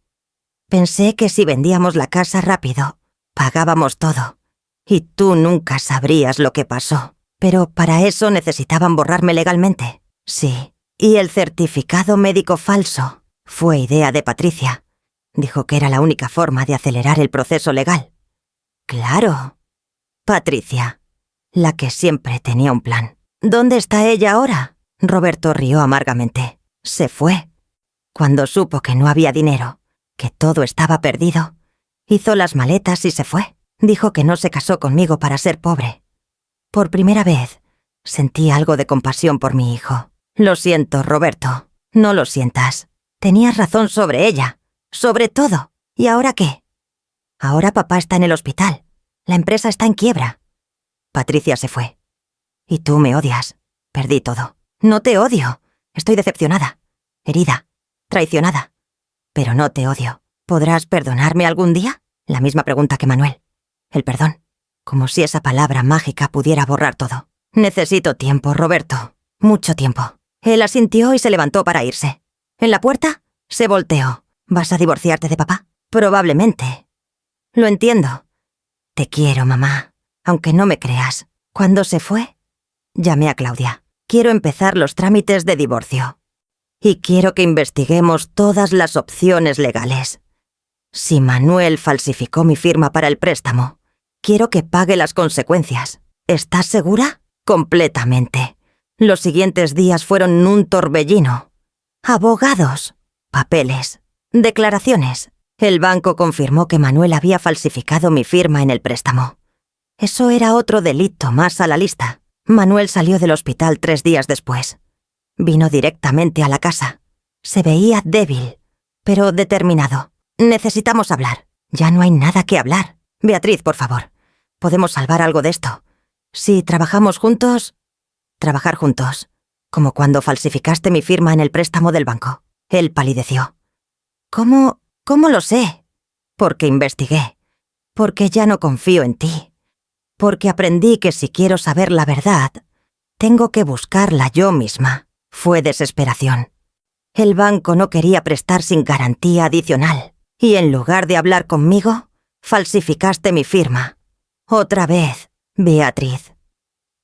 Pensé que si vendíamos la casa rápido, pagábamos todo. Y tú nunca sabrías lo que pasó. Pero para eso necesitaban borrarme legalmente. Sí. Y el certificado médico falso fue idea de Patricia. Dijo que era la única forma de acelerar el proceso legal. Claro. Patricia, la que siempre tenía un plan. ¿Dónde está ella ahora? Roberto rió amargamente. Se fue. Cuando supo que no había dinero, que todo estaba perdido, hizo las maletas y se fue. Dijo que no se casó conmigo para ser pobre. Por primera vez, sentí algo de compasión por mi hijo. Lo siento, Roberto. No lo sientas. Tenías razón sobre ella. Sobre todo. ¿Y ahora qué? Ahora papá está en el hospital. La empresa está en quiebra. Patricia se fue. Y tú me odias. Perdí todo. No te odio. Estoy decepcionada, herida, traicionada. Pero no te odio. ¿Podrás perdonarme algún día? La misma pregunta que Manuel. El perdón. Como si esa palabra mágica pudiera borrar todo. Necesito tiempo, Roberto. Mucho tiempo. Él asintió y se levantó para irse. En la puerta, se volteó. ¿Vas a divorciarte de papá? Probablemente. Lo entiendo. Te quiero, mamá. Aunque no me creas. Cuando se fue, llamé a Claudia. Quiero empezar los trámites de divorcio. Y quiero que investiguemos todas las opciones legales. Si Manuel falsificó mi firma para el préstamo, quiero que pague las consecuencias. ¿Estás segura? Completamente. Los siguientes días fueron un torbellino. Abogados, papeles, declaraciones. El banco confirmó que Manuel había falsificado mi firma en el préstamo. Eso era otro delito más a la lista. Manuel salió del hospital 3 días después. Vino directamente a la casa. Se veía débil, pero determinado. Necesitamos hablar. Ya no hay nada que hablar. Beatriz, por favor. Podemos salvar algo de esto. Si trabajamos juntos... Trabajar juntos. Como cuando falsificaste mi firma en el préstamo del banco. Él palideció. ¿Cómo lo sé? Porque investigué. Porque ya no confío en ti. Porque aprendí que si quiero saber la verdad, tengo que buscarla yo misma. Fue desesperación. El banco no quería prestar sin garantía adicional. Y en lugar de hablar conmigo, falsificaste mi firma. Otra vez, Beatriz.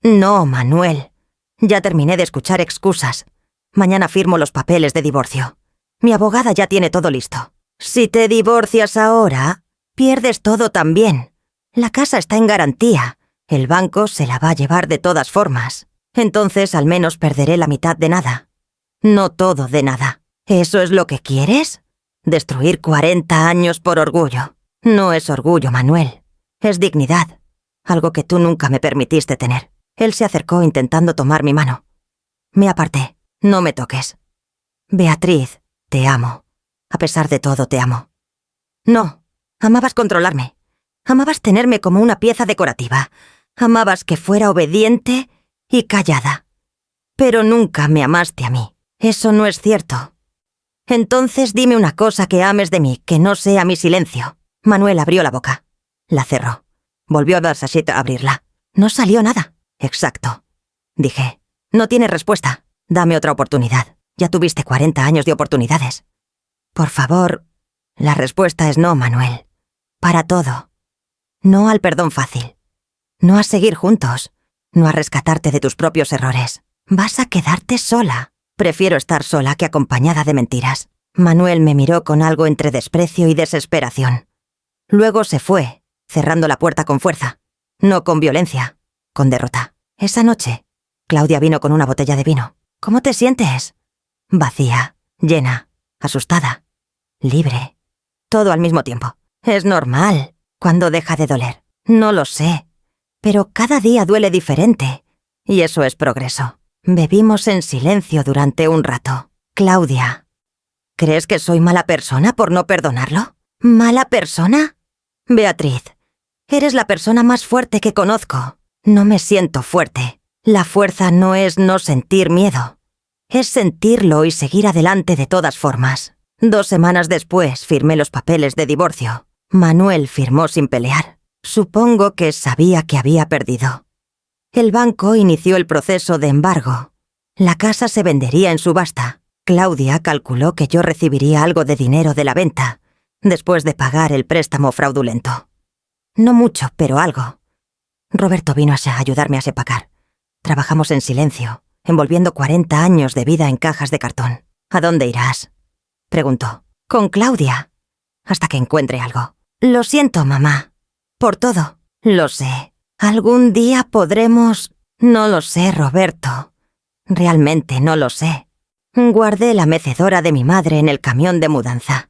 No, Manuel. Ya terminé de escuchar excusas. Mañana firmo los papeles de divorcio. Mi abogada ya tiene todo listo. Si te divorcias ahora, pierdes todo también. La casa está en garantía. El banco se la va a llevar de todas formas. Entonces al menos perderé la mitad de nada. No todo de nada. ¿Eso es lo que quieres? Destruir 40 años por orgullo. No es orgullo, Manuel. Es dignidad. Algo que tú nunca me permitiste tener. Él se acercó intentando tomar mi mano. Me aparté. No me toques. Beatriz, te amo. A pesar de todo, te amo. No, amabas controlarme. Amabas tenerme como una pieza decorativa. Amabas que fuera obediente y callada. Pero nunca me amaste a mí. Eso no es cierto. Entonces dime una cosa que ames de mí, que no sea mi silencio. Manuel abrió la boca. La cerró. Volvió a dar sachet a abrirla. No salió nada. Exacto. Dije, no tienes respuesta. Dame otra oportunidad. Ya tuviste 40 años de oportunidades. Por favor, la respuesta es no, Manuel. Para todo. No al perdón fácil. No a seguir juntos. No a rescatarte de tus propios errores. Vas a quedarte sola. Prefiero estar sola que acompañada de mentiras. Manuel me miró con algo entre desprecio y desesperación. Luego se fue, cerrando la puerta con fuerza. No con violencia, con derrota. Esa noche, Claudia vino con una botella de vino. ¿Cómo te sientes? Vacía, llena, asustada, libre. Todo al mismo tiempo. Es normal cuando deja de doler. No lo sé. Pero cada día duele diferente. Y eso es progreso. Bebimos en silencio durante un rato. Claudia, ¿crees que soy mala persona por no perdonarlo? ¿Mala persona? Beatriz, eres la persona más fuerte que conozco. No me siento fuerte. La fuerza no es no sentir miedo. Es sentirlo y seguir adelante de todas formas. 2 semanas después firmé los papeles de divorcio. Manuel firmó sin pelear. Supongo que sabía que había perdido. El banco inició el proceso de embargo. La casa se vendería en subasta. Claudia calculó que yo recibiría algo de dinero de la venta, después de pagar el préstamo fraudulento. No mucho, pero algo. Roberto vino a ayudarme a sepacar. Trabajamos en silencio, envolviendo 40 años de vida en cajas de cartón. ¿A dónde irás?, preguntó. Con Claudia. Hasta que encuentre algo. Lo siento, mamá. Por todo. Lo sé. Algún día podremos... No lo sé, Roberto. Realmente no lo sé. Guardé la mecedora de mi madre en el camión de mudanza.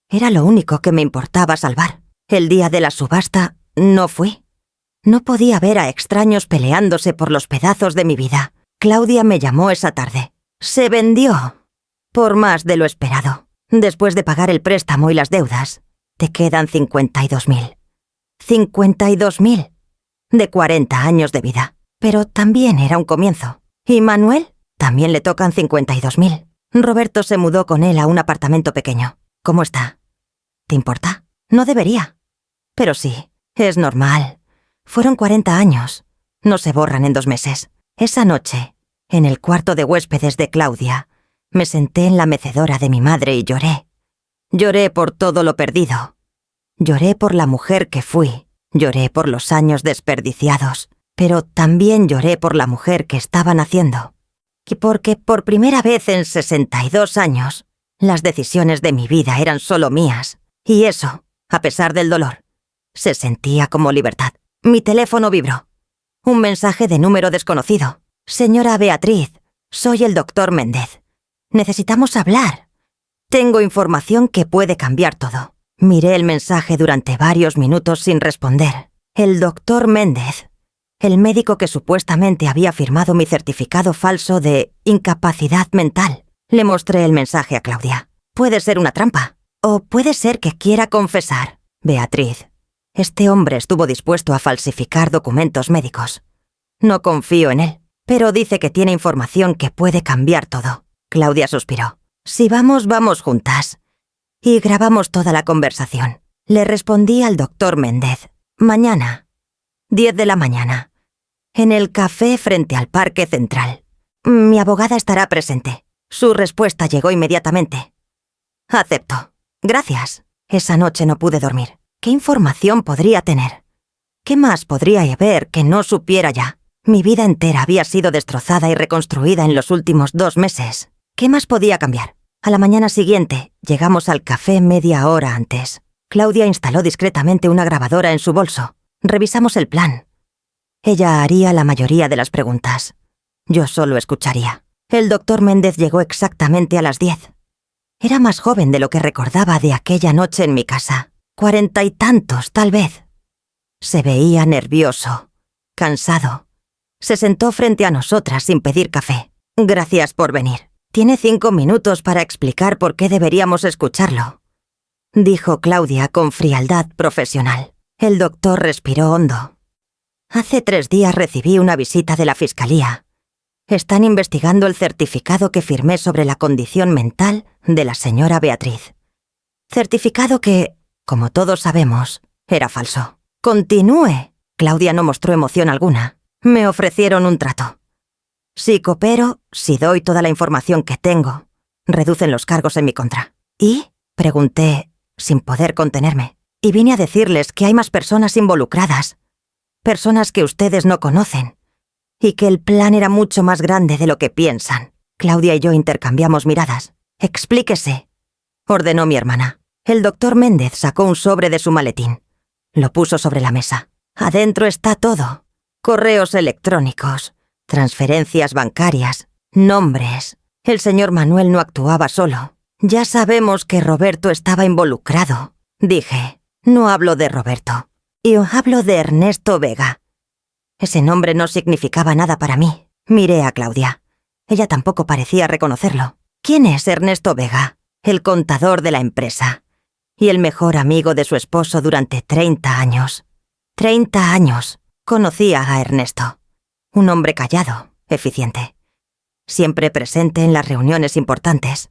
Era lo único que me importaba salvar. El día de la subasta no fui. No podía ver a extraños peleándose por los pedazos de mi vida. Claudia me llamó esa tarde. Se vendió. Por más de lo esperado. Después de pagar el préstamo y las deudas, te quedan 52.000. 52.000. De 40 años de vida. Pero también era un comienzo. ¿Y Manuel? También le tocan 52.000. Roberto se mudó con él a un apartamento pequeño. ¿Cómo está? ¿Te importa? No debería. Pero sí, es normal. Fueron 40 años. No se borran en 2 meses. Esa noche, en el cuarto de huéspedes de Claudia, me senté en la mecedora de mi madre y lloré. Lloré por todo lo perdido. Lloré por la mujer que fui. Lloré por los años desperdiciados. Pero también lloré por la mujer que estaba naciendo. Y porque por primera vez en 62 años, las decisiones de mi vida eran solo mías. Y eso, a pesar del dolor, se sentía como libertad. Mi teléfono vibró. Un mensaje de número desconocido. Señora Beatriz, soy el doctor Méndez. Necesitamos hablar. Tengo información que puede cambiar todo. Miré el mensaje durante varios minutos sin responder. El doctor Méndez, el médico que supuestamente había firmado mi certificado falso de incapacidad mental. Le mostré el mensaje a Claudia. Puede ser una trampa. O puede ser que quiera confesar. Beatriz, este hombre estuvo dispuesto a falsificar documentos médicos. No confío en él, pero dice que tiene información que puede cambiar todo. Claudia suspiró. Si vamos, vamos juntas. Y grabamos toda la conversación. Le respondí al doctor Méndez. Mañana, 10 de la mañana, en el café frente al Parque Central. Mi abogada estará presente. Su respuesta llegó inmediatamente. Acepto. Gracias. Esa noche no pude dormir. ¿Qué información podría tener? ¿Qué más podría haber que no supiera ya? Mi vida entera había sido destrozada y reconstruida en los últimos 2 meses. ¿Qué más podía cambiar? A la mañana siguiente, llegamos al café media hora antes. Claudia instaló discretamente una grabadora en su bolso. Revisamos el plan. Ella haría la mayoría de las preguntas. Yo solo escucharía. El doctor Méndez llegó exactamente a las 10. Era más joven de lo que recordaba de aquella noche en mi casa. 40 y tantos, tal vez. Se veía nervioso, cansado. Se sentó frente a nosotras sin pedir café. Gracias por venir. Tiene 5 minutos para explicar por qué deberíamos escucharlo, dijo Claudia con frialdad profesional. El doctor respiró hondo. Hace 3 días recibí una visita de la fiscalía. Están investigando el certificado que firmé sobre la condición mental de la señora Beatriz. Certificado que, como todos sabemos, era falso. Continúe. Claudia no mostró emoción alguna. Me ofrecieron un trato. Si coopero, si doy toda la información que tengo, reducen los cargos en mi contra. ¿Y? Pregunté, sin poder contenerme. Y vine a decirles que hay más personas involucradas. Personas que ustedes no conocen. Y que el plan era mucho más grande de lo que piensan. Claudia y yo intercambiamos miradas. Explíquese, ordenó mi hermana. El doctor Méndez sacó un sobre de su maletín. Lo puso sobre la mesa. Adentro está todo. Correos electrónicos, transferencias bancarias, nombres. El señor Manuel no actuaba solo. Ya sabemos que Roberto estaba involucrado. Dije, no hablo de Roberto. Yo hablo de Ernesto Vega. Ese nombre no significaba nada para mí. Miré a Claudia. Ella tampoco parecía reconocerlo. ¿Quién es Ernesto Vega? El contador de la empresa. Y el mejor amigo de su esposo durante 30 años. 30 años. Conocía a Ernesto. Un hombre callado, eficiente. Siempre presente en las reuniones importantes.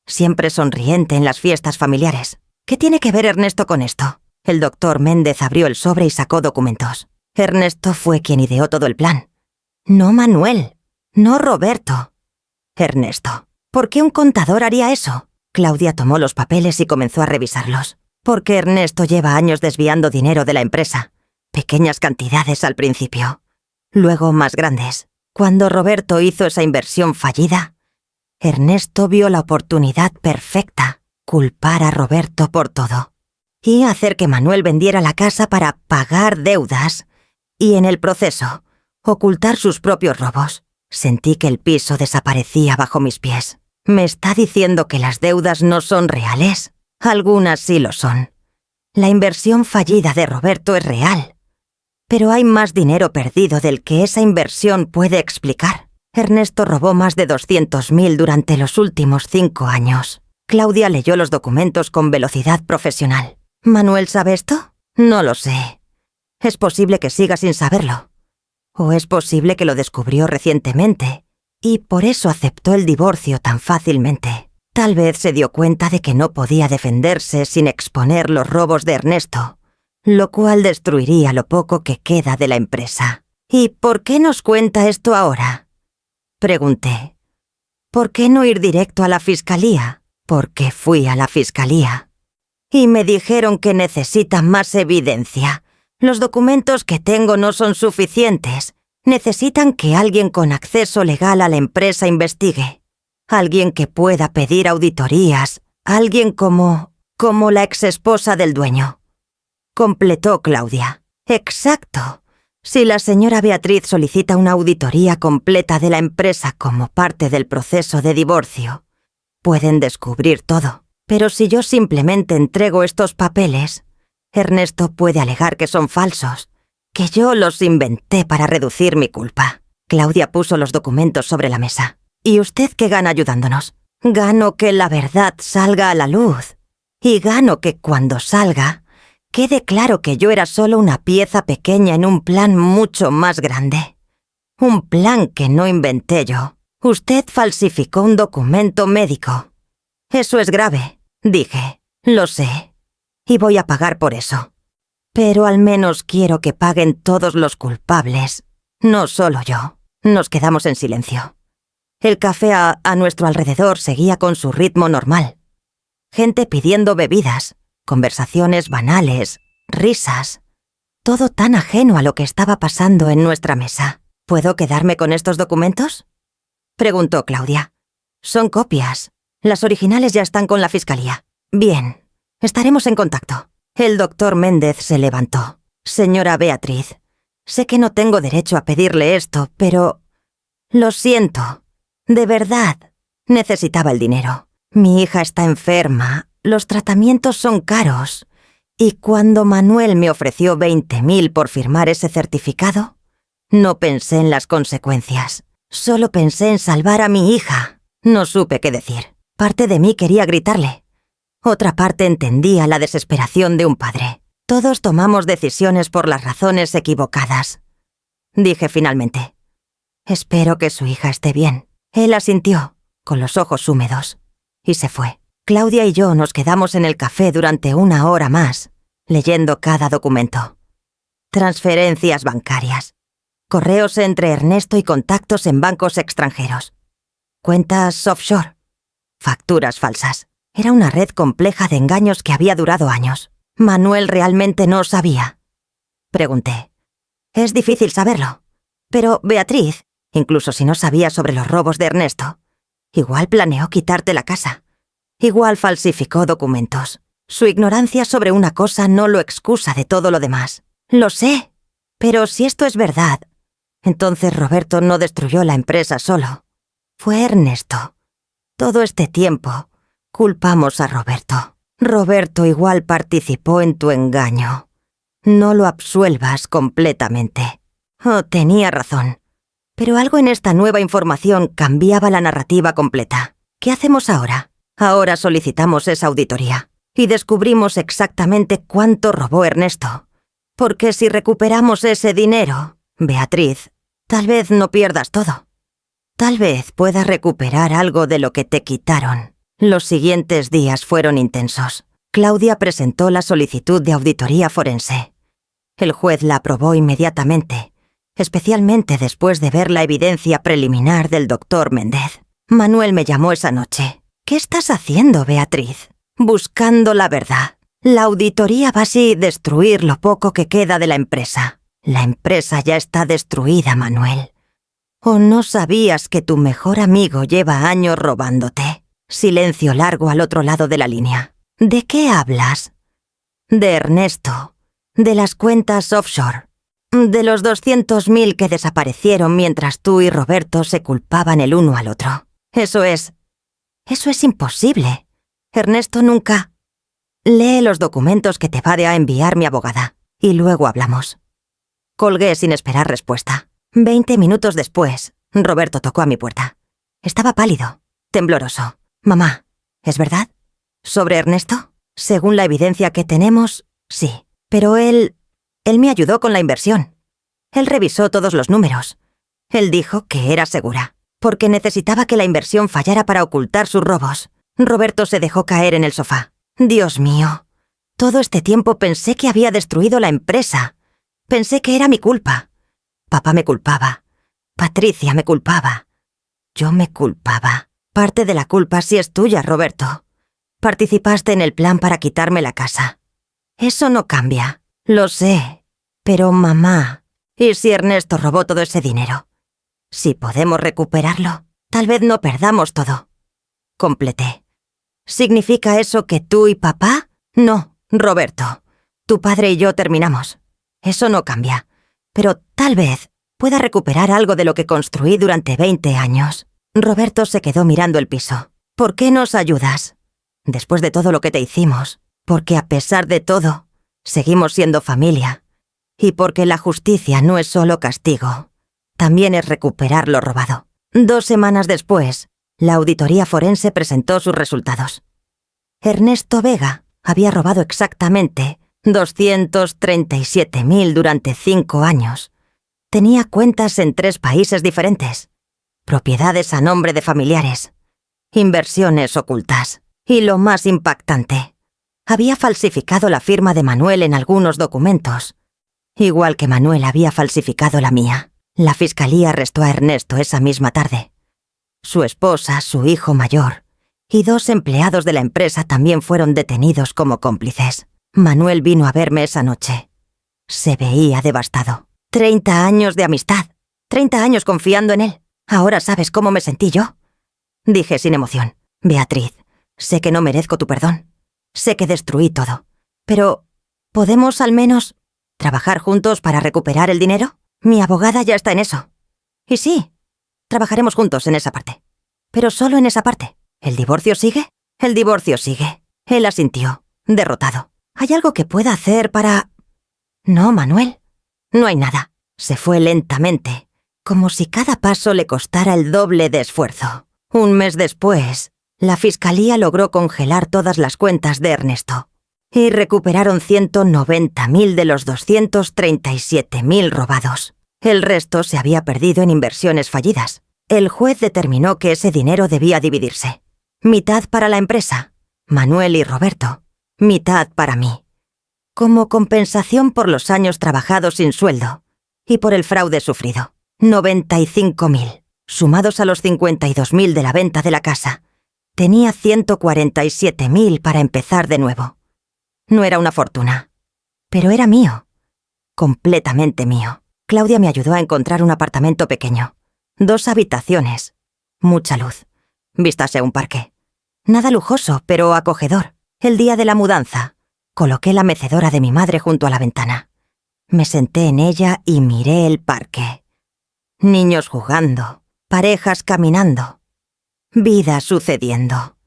Siempre sonriente en las fiestas familiares. ¿Qué tiene que ver Ernesto con esto? El doctor Méndez abrió el sobre y sacó documentos. Ernesto fue quien ideó todo el plan. No Manuel. No Roberto. Ernesto. ¿Por qué un contador haría eso? Claudia tomó los papeles y comenzó a revisarlos. Porque Ernesto lleva años desviando dinero de la empresa. Pequeñas cantidades al principio. Luego más grandes. Cuando Roberto hizo esa inversión fallida, Ernesto vio la oportunidad perfecta. Culpar a Roberto por todo. Y hacer que Manuel vendiera la casa para pagar deudas. Y en el proceso, ocultar sus propios robos. Sentí que el piso desaparecía bajo mis pies. ¿Me está diciendo que las deudas no son reales? Algunas sí lo son. La inversión fallida de Roberto es real. Pero hay más dinero perdido del que esa inversión puede explicar. Ernesto robó más de 200.000 durante los últimos 5 años. Claudia leyó los documentos con velocidad profesional. ¿Manuel sabe esto? No lo sé. Es posible que siga sin saberlo. O es posible que lo descubrió recientemente y por eso aceptó el divorcio tan fácilmente. Tal vez se dio cuenta de que no podía defenderse sin exponer los robos de Ernesto, lo cual destruiría lo poco que queda de la empresa. ¿Y por qué nos cuenta esto ahora? Pregunté. ¿Por qué no ir directo a la fiscalía? Porque fui a la fiscalía. Y me dijeron que necesitan más evidencia. Los documentos que tengo no son suficientes. Necesitan que alguien con acceso legal a la empresa investigue. Alguien que pueda pedir auditorías. Alguien como la exesposa del dueño. Completó Claudia. Exacto. Si la señora Beatriz solicita una auditoría completa de la empresa como parte del proceso de divorcio, pueden descubrir todo. Pero si yo simplemente entrego estos papeles, Ernesto puede alegar que son falsos, que yo los inventé para reducir mi culpa. Claudia puso los documentos sobre la mesa. ¿Y usted qué gana ayudándonos? Gano que la verdad salga a la luz. Y gano que cuando salga, quede claro que yo era solo una pieza pequeña en un plan mucho más grande. Un plan que no inventé yo. Usted falsificó un documento médico. Eso es grave. Dije, lo sé, y voy a pagar por eso. Pero al menos quiero que paguen todos los culpables, no solo yo. Nos quedamos en silencio. El café a nuestro alrededor seguía con su ritmo normal. Gente pidiendo bebidas, conversaciones banales, risas. Todo tan ajeno a lo que estaba pasando en nuestra mesa. ¿Puedo quedarme con estos documentos? Preguntó Claudia. Son copias. Las originales ya están con la fiscalía. Bien, estaremos en contacto. El doctor Méndez se levantó. Señora Beatriz, sé que no tengo derecho a pedirle esto, pero... Lo siento. De verdad. Necesitaba el dinero. Mi hija está enferma. Los tratamientos son caros. Y cuando Manuel me ofreció 20.000 por firmar ese certificado, no pensé en las consecuencias. Solo pensé en salvar a mi hija. No supe qué decir. Parte de mí quería gritarle. Otra parte entendía la desesperación de un padre. Todos tomamos decisiones por las razones equivocadas. Dije finalmente. Espero que su hija esté bien. Él asintió, con los ojos húmedos, y se fue. Claudia y yo nos quedamos en el café durante 1 hora más, leyendo cada documento. Transferencias bancarias. Correos entre Ernesto y contactos en bancos extranjeros. Cuentas offshore. Facturas falsas. Era una red compleja de engaños que había durado años. ¿Manuel realmente no sabía? Pregunté. Es difícil saberlo. Pero Beatriz, incluso si no sabía sobre los robos de Ernesto, igual planeó quitarte la casa. Igual falsificó documentos. Su ignorancia sobre una cosa no lo excusa de todo lo demás. Lo sé, pero si esto es verdad, entonces Roberto no destruyó la empresa solo. Fue Ernesto. Todo este tiempo, culpamos a Roberto. Roberto igual participó en tu engaño. No lo absuelvas completamente. Oh, tenía razón. Pero algo en esta nueva información cambiaba la narrativa completa. ¿Qué hacemos ahora? Ahora solicitamos esa auditoría y descubrimos exactamente cuánto robó Ernesto. Porque si recuperamos ese dinero, Beatriz, tal vez no pierdas todo. Tal vez puedas recuperar algo de lo que te quitaron. Los siguientes días fueron intensos. Claudia presentó la solicitud de auditoría forense. El juez la aprobó inmediatamente, especialmente después de ver la evidencia preliminar del doctor Méndez. Manuel me llamó esa noche. ¿Qué estás haciendo, Beatriz? Buscando la verdad. La auditoría va así destruir lo poco que queda de la empresa. La empresa ya está destruida, Manuel. ¿O no sabías que tu mejor amigo lleva años robándote? Silencio largo al otro lado de la línea. ¿De qué hablas? De Ernesto. De las cuentas offshore. De los 200.000 que desaparecieron mientras tú y Roberto se culpaban el uno al otro. Eso es imposible. Ernesto nunca... Lee los documentos que te va a enviar mi abogada, y luego hablamos. Colgué sin esperar respuesta. 20 minutos después, Roberto tocó a mi puerta. Estaba pálido, tembloroso. Mamá, ¿es verdad? ¿Sobre Ernesto? Según la evidencia que tenemos, sí. Pero él me ayudó con la inversión. Él revisó todos los números. Él dijo que era segura, porque necesitaba que la inversión fallara para ocultar sus robos. Roberto se dejó caer en el sofá. Dios mío. Todo este tiempo pensé que había destruido la empresa. Pensé que era mi culpa. Papá me culpaba. Patricia me culpaba. Yo me culpaba. Parte de la culpa sí es tuya, Roberto. Participaste en el plan para quitarme la casa. Eso no cambia. Lo sé. Pero mamá, ¿y si Ernesto robó todo ese dinero? Si podemos recuperarlo, tal vez no perdamos todo. Completé. ¿Significa eso que tú y papá? No, Roberto. Tu padre y yo terminamos. Eso no cambia. Pero tal vez pueda recuperar algo de lo que construí durante 20 años. Roberto se quedó mirando el piso. ¿Por qué nos ayudas? Después de todo lo que te hicimos. Porque a pesar de todo, seguimos siendo familia. Y porque la justicia no es solo castigo. También es recuperar lo robado. 2 semanas después, la auditoría forense presentó sus resultados. Ernesto Vega había robado exactamente 237.000 durante 5 años. Tenía cuentas en 3 países diferentes, propiedades a nombre de familiares, inversiones ocultas y lo más impactante, había falsificado la firma de Manuel en algunos documentos, igual que Manuel había falsificado la mía. La fiscalía arrestó a Ernesto esa misma tarde. Su esposa, su hijo mayor y 2 empleados de la empresa también fueron detenidos como cómplices. Manuel vino a verme esa noche. Se veía devastado. 30 años de amistad. 30 años confiando en él. ¿Ahora sabes cómo me sentí yo? Dije sin emoción. Beatriz, sé que no merezco tu perdón. Sé que destruí todo. Pero, ¿podemos al menos trabajar juntos para recuperar el dinero? Mi abogada ya está en eso. Y sí, trabajaremos juntos en esa parte. Pero solo en esa parte. ¿El divorcio sigue? El divorcio sigue. Él asintió, derrotado. ¿Hay algo que pueda hacer para...? No, Manuel. No hay nada. Se fue lentamente, como si cada paso le costara el doble de esfuerzo. 1 mes después, la fiscalía logró congelar todas las cuentas de Ernesto. Y recuperaron 190.000 de los 237.000 robados. El resto se había perdido en inversiones fallidas. El juez determinó que ese dinero debía dividirse. Mitad para la empresa, Manuel y Roberto. Mitad para mí. Como compensación por los años trabajados sin sueldo y por el fraude sufrido. 95.000, sumados a los 52.000 de la venta de la casa. Tenía 147.000 para empezar de nuevo. No era una fortuna, pero era mío. Completamente mío. Claudia me ayudó a encontrar un apartamento pequeño. 2 habitaciones. Mucha luz. Vistas a un parque. Nada lujoso, pero acogedor. El día de la mudanza, coloqué la mecedora de mi madre junto a la ventana. Me senté en ella y miré el parque. Niños jugando, parejas caminando, vida sucediendo.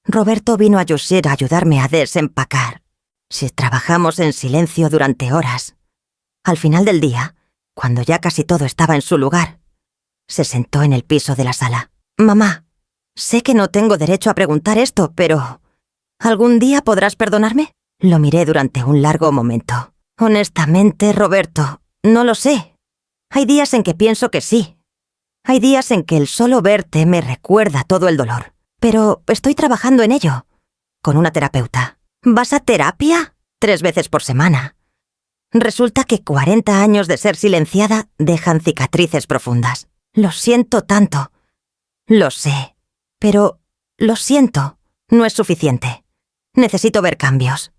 Roberto vino a Yorkshire a ayudarme a desempacar. Si trabajamos en silencio durante horas. Al final del día, cuando ya casi todo estaba en su lugar, se sentó en el piso de la sala. «Mamá, sé que no tengo derecho a preguntar esto, pero ¿algún día podrás perdonarme?» Lo miré durante un largo momento. «Honestamente, Roberto, no lo sé. Hay días en que pienso que sí. Hay días en que el solo verte me recuerda todo el dolor. Pero estoy trabajando en ello, con una terapeuta. ¿Vas a terapia? 3 veces por semana. Resulta que 40 años de ser silenciada dejan cicatrices profundas. Lo siento tanto. Lo sé. Pero lo siento. No es suficiente. Necesito ver cambios.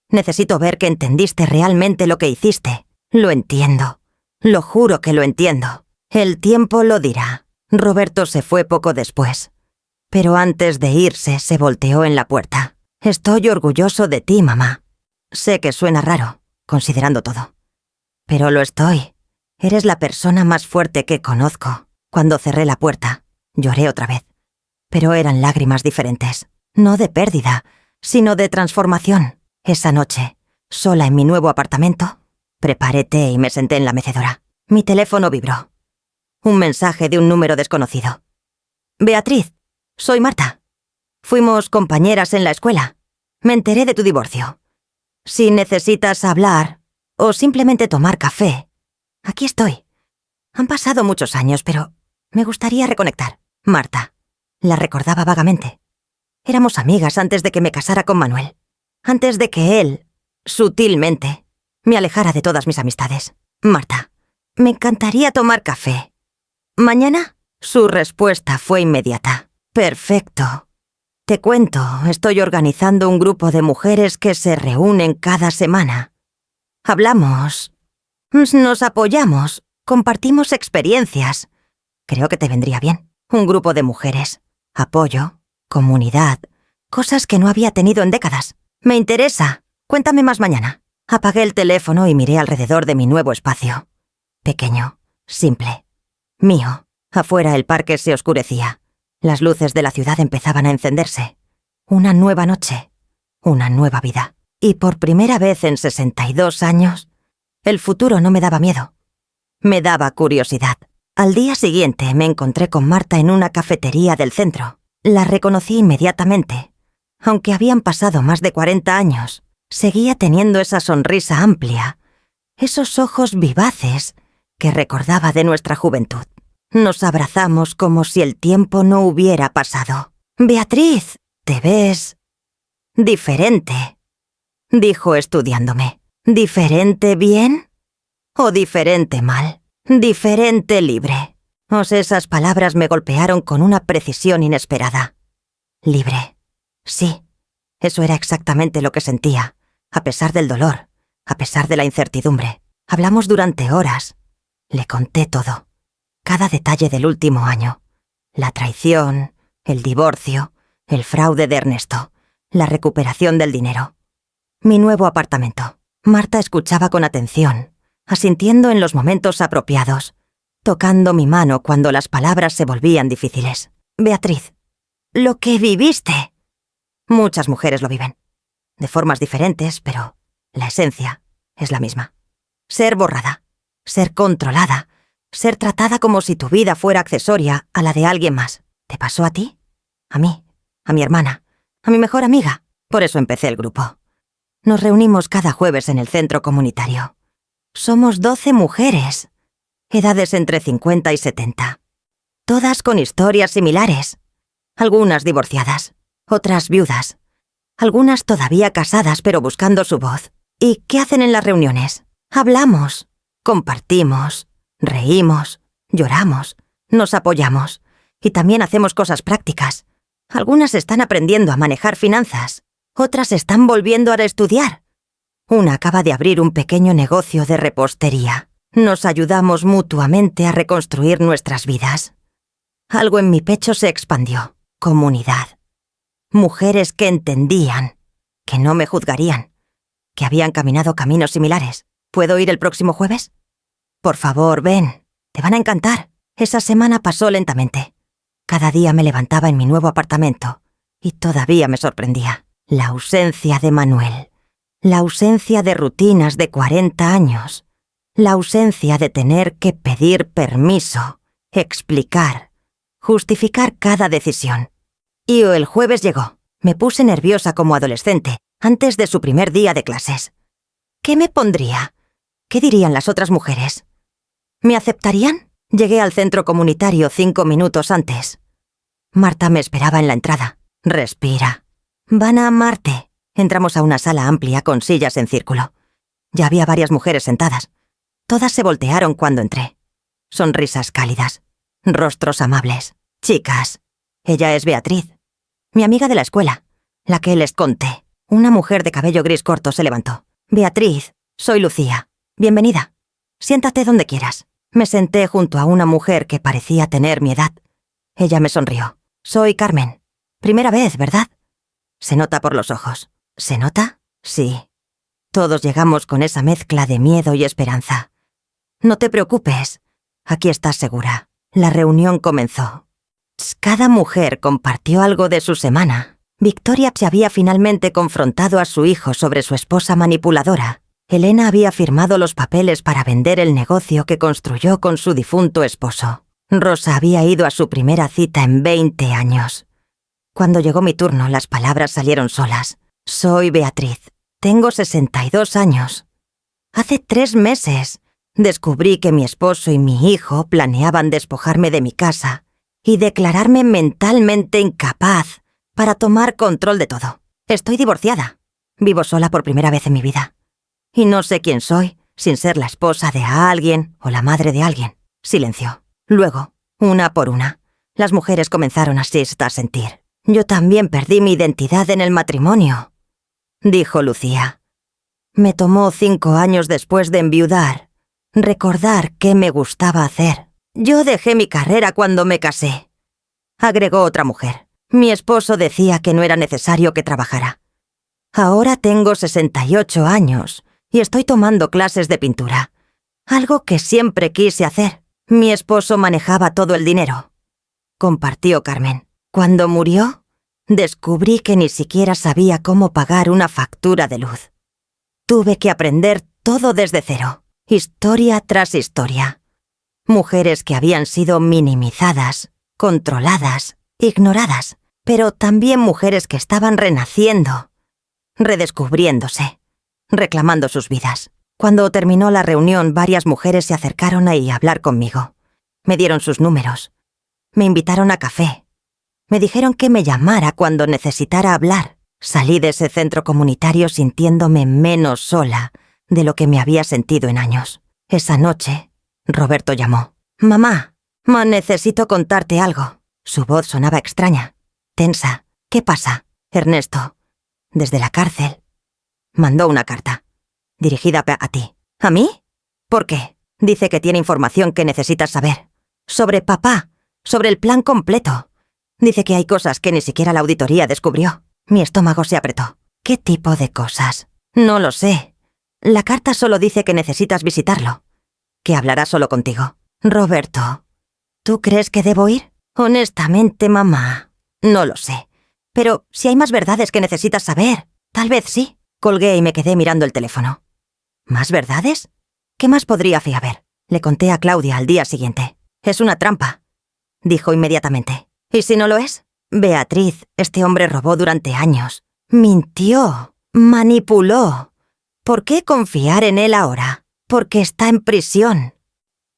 Necesito ver que entendiste realmente lo que hiciste. Lo entiendo. Lo juro que lo entiendo. El tiempo lo dirá». Roberto se fue poco después. Pero antes de irse, se volteó en la puerta. «Estoy orgulloso de ti, mamá. Sé que suena raro, considerando todo. Pero lo estoy. Eres la persona más fuerte que conozco». Cuando cerré la puerta, lloré otra vez. Pero eran lágrimas diferentes. No de pérdida, sino de transformación. Esa noche, sola en mi nuevo apartamento, preparé té y me senté en la mecedora. Mi teléfono vibró. Un mensaje de un número desconocido. «Beatriz, soy Marta. Fuimos compañeras en la escuela. Me enteré de tu divorcio. Si necesitas hablar o simplemente tomar café, aquí estoy. Han pasado muchos años, pero me gustaría reconectar». Marta. La recordaba vagamente. Éramos amigas antes de que me casara con Manuel. Antes de que él, sutilmente, me alejara de todas mis amistades. «Marta, me encantaría tomar café. ¿Mañana?» Su respuesta fue inmediata. «Perfecto. Te cuento, estoy organizando un grupo de mujeres que se reúnen cada semana. Hablamos, nos apoyamos, compartimos experiencias. Creo que te vendría bien. Un grupo de mujeres. Apoyo, comunidad, cosas que no había tenido en décadas. Me interesa. Cuéntame más mañana». Apagué el teléfono y miré alrededor de mi nuevo espacio. Pequeño, simple, mío. Afuera el parque se oscurecía. Las luces de la ciudad empezaban a encenderse. Una nueva noche, una nueva vida. Y por primera vez en 62 años, el futuro no me daba miedo. Me daba curiosidad. Al día siguiente me encontré con Marta en una cafetería del centro. La reconocí inmediatamente. Aunque habían pasado más de 40 años, seguía teniendo esa sonrisa amplia, esos ojos vivaces que recordaba de nuestra juventud. Nos abrazamos como si el tiempo no hubiera pasado. «Beatriz, te ves diferente», dijo estudiándome. «¿Diferente bien? ¿O diferente mal? Diferente libre». Esas palabras me golpearon con una precisión inesperada. Libre. Sí, eso era exactamente lo que sentía, a pesar del dolor, a pesar de la incertidumbre. Hablamos durante horas. Le conté todo. Cada detalle del último año. La traición, el divorcio, el fraude de Ernesto, la recuperación del dinero. Mi nuevo apartamento. Marta escuchaba con atención, asintiendo en los momentos apropiados, tocando mi mano cuando las palabras se volvían difíciles. «Beatriz, lo que viviste». Muchas mujeres lo viven. De formas diferentes, pero la esencia es la misma. Ser borrada, ser controlada, ser tratada como si tu vida fuera accesoria a la de alguien más. ¿Te pasó a ti? A mí, a mi hermana, a mi mejor amiga. Por eso empecé el grupo. Nos reunimos cada jueves en el centro comunitario. Somos 12 mujeres, edades entre 50 y 70. Todas con historias similares. Algunas divorciadas, otras viudas. Algunas todavía casadas pero buscando su voz. ¿Y qué hacen en las reuniones? Hablamos, compartimos, reímos, lloramos, nos apoyamos. Y también hacemos cosas prácticas. Algunas están aprendiendo a manejar finanzas. Otras están volviendo a estudiar. Una acaba de abrir un pequeño negocio de repostería. Nos ayudamos mutuamente a reconstruir nuestras vidas. Algo en mi pecho se expandió. Comunidad. Mujeres que entendían. que no me juzgarían, que habían caminado caminos similares. ¿Puedo ir el próximo jueves? Por favor, ven. Te van a encantar. Esa semana pasó lentamente. Cada día me levantaba en mi nuevo apartamento y todavía me sorprendía. La ausencia de Manuel. La ausencia de rutinas de 40 años. La ausencia de tener que pedir permiso, explicar, justificar cada decisión. Y el jueves llegó. Me puse nerviosa como adolescente, antes de su primer día de clases. ¿Qué me pondría? ¿Qué dirían las otras mujeres? ¿Me aceptarían? Llegué al centro comunitario 5 minutos antes. Marta me esperaba en la entrada. Respira. Van a amarte. Entramos a una sala amplia con sillas en círculo. Ya había varias mujeres sentadas. Todas se voltearon cuando entré. Sonrisas cálidas. Rostros amables. Chicas. Ella es Beatriz. Mi amiga de la escuela. La que les conté. Una mujer de cabello gris corto se levantó. Beatriz, soy Lucía. Bienvenida. Siéntate donde quieras. Me senté junto a una mujer que parecía tener mi edad. Ella me sonrió. Soy Carmen. Primera vez, ¿verdad? Se nota por los ojos. ¿Se nota? Sí. Todos llegamos con esa mezcla de miedo y esperanza. No te preocupes. Aquí estás segura. La reunión comenzó. Cada mujer compartió algo de su semana. Victoria se había finalmente confrontado a su hijo sobre su esposa manipuladora. Elena había firmado los papeles para vender el negocio que construyó con su difunto esposo. Rosa había ido a su primera cita en 20 años. Cuando llegó mi turno, las palabras salieron solas. Soy Beatriz. Tengo 62 años. Hace 3 meses descubrí que mi esposo y mi hijo planeaban despojarme de mi casa y declararme mentalmente incapaz para tomar control de todo. Estoy divorciada. Vivo sola por primera vez en mi vida. Y no sé quién soy, sin ser la esposa de alguien o la madre de alguien. Silencio. Luego, una por una, las mujeres comenzaron así a sentir. Yo también perdí mi identidad en el matrimonio, dijo Lucía. Me tomó 5 años después de enviudar recordar qué me gustaba hacer. Yo dejé mi carrera cuando me casé, agregó otra mujer. Mi esposo decía que no era necesario que trabajara. Ahora tengo 68 años y estoy tomando clases de pintura, algo que siempre quise hacer. Mi esposo manejaba todo el dinero, compartió Carmen. Cuando murió, descubrí que ni siquiera sabía cómo pagar una factura de luz. Tuve que aprender todo desde cero, historia tras historia. Mujeres que habían sido minimizadas, controladas, ignoradas, pero también mujeres que estaban renaciendo, redescubriéndose, reclamando sus vidas. Cuando terminó la reunión, varias mujeres se acercaron a hablar conmigo. Me dieron sus números. Me invitaron a café. Me dijeron que me llamara cuando necesitara hablar. Salí de ese centro comunitario sintiéndome menos sola de lo que me había sentido en años. Esa noche, Roberto llamó. «Mamá, necesito contarte algo». Su voz sonaba extraña, tensa. «¿Qué pasa?» «Ernesto, desde la cárcel, mandó una carta, dirigida a ti». «¿A mí? ¿Por qué?» «Dice que tiene información que necesitas saber. Sobre papá, sobre el plan completo. Dice que hay cosas que ni siquiera la auditoría descubrió». Mi estómago se apretó. ¿Qué tipo de cosas? No lo sé. La carta solo dice que necesitas visitarlo, que hablará solo contigo. Roberto, ¿tú crees que debo ir? Honestamente, mamá, no lo sé. Pero si hay más verdades que necesitas saber, tal vez sí. Colgué y me quedé mirando el teléfono. ¿Más verdades? ¿Qué más podría haber? Le conté a Claudia al día siguiente. Es una trampa, dijo inmediatamente. ¿Y si no lo es? Beatriz, este hombre robó durante años. Mintió, manipuló. ¿Por qué confiar en él ahora? Porque está en prisión.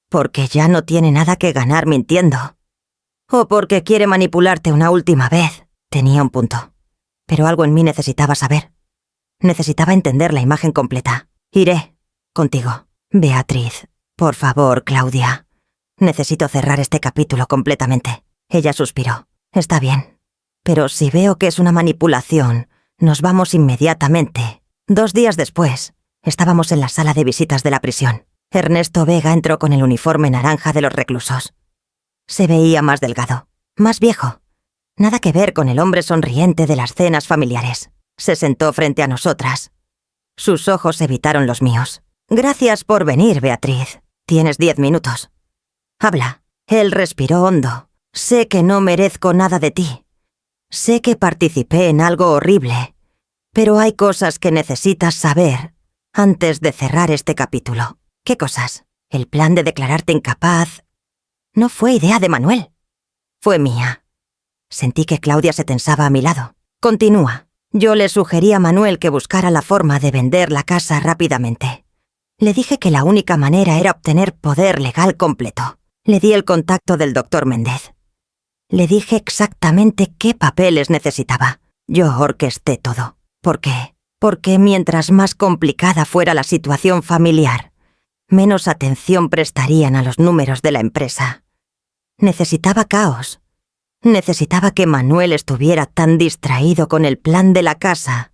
Porque ya no tiene nada que ganar mintiendo. O porque quiere manipularte una última vez. Tenía un punto. Pero algo en mí necesitaba saber. Necesitaba entender la imagen completa. Iré contigo. Beatriz, por favor, Claudia. Necesito cerrar este capítulo completamente. Ella suspiró. Está bien. Pero si veo que es una manipulación, nos vamos inmediatamente. 2 días después, estábamos en la sala de visitas de la prisión. Ernesto Vega entró con el uniforme naranja de los reclusos. Se veía más delgado, más viejo. Nada que ver con el hombre sonriente de las cenas familiares. Se sentó frente a nosotras. Sus ojos evitaron los míos. «Gracias por venir, Beatriz. Tienes 10 minutos. Habla». Él respiró hondo. «Sé que no merezco nada de ti. Sé que participé en algo horrible. Pero hay cosas que necesitas saber antes de cerrar este capítulo». «¿Qué cosas?» «El plan de declararte incapaz no fue idea de Manuel. Fue mía». Sentí que Claudia se tensaba a mi lado. «Continúa». «Yo le sugerí a Manuel que buscara la forma de vender la casa rápidamente. Le dije que la única manera era obtener poder legal completo. Le di el contacto del doctor Méndez. Le dije exactamente qué papeles necesitaba. Yo orquesté todo. ¿Por qué? Porque mientras más complicada fuera la situación familiar, menos atención prestarían a los números de la empresa. Necesitaba caos. Necesitaba que Manuel estuviera tan distraído con el plan de la casa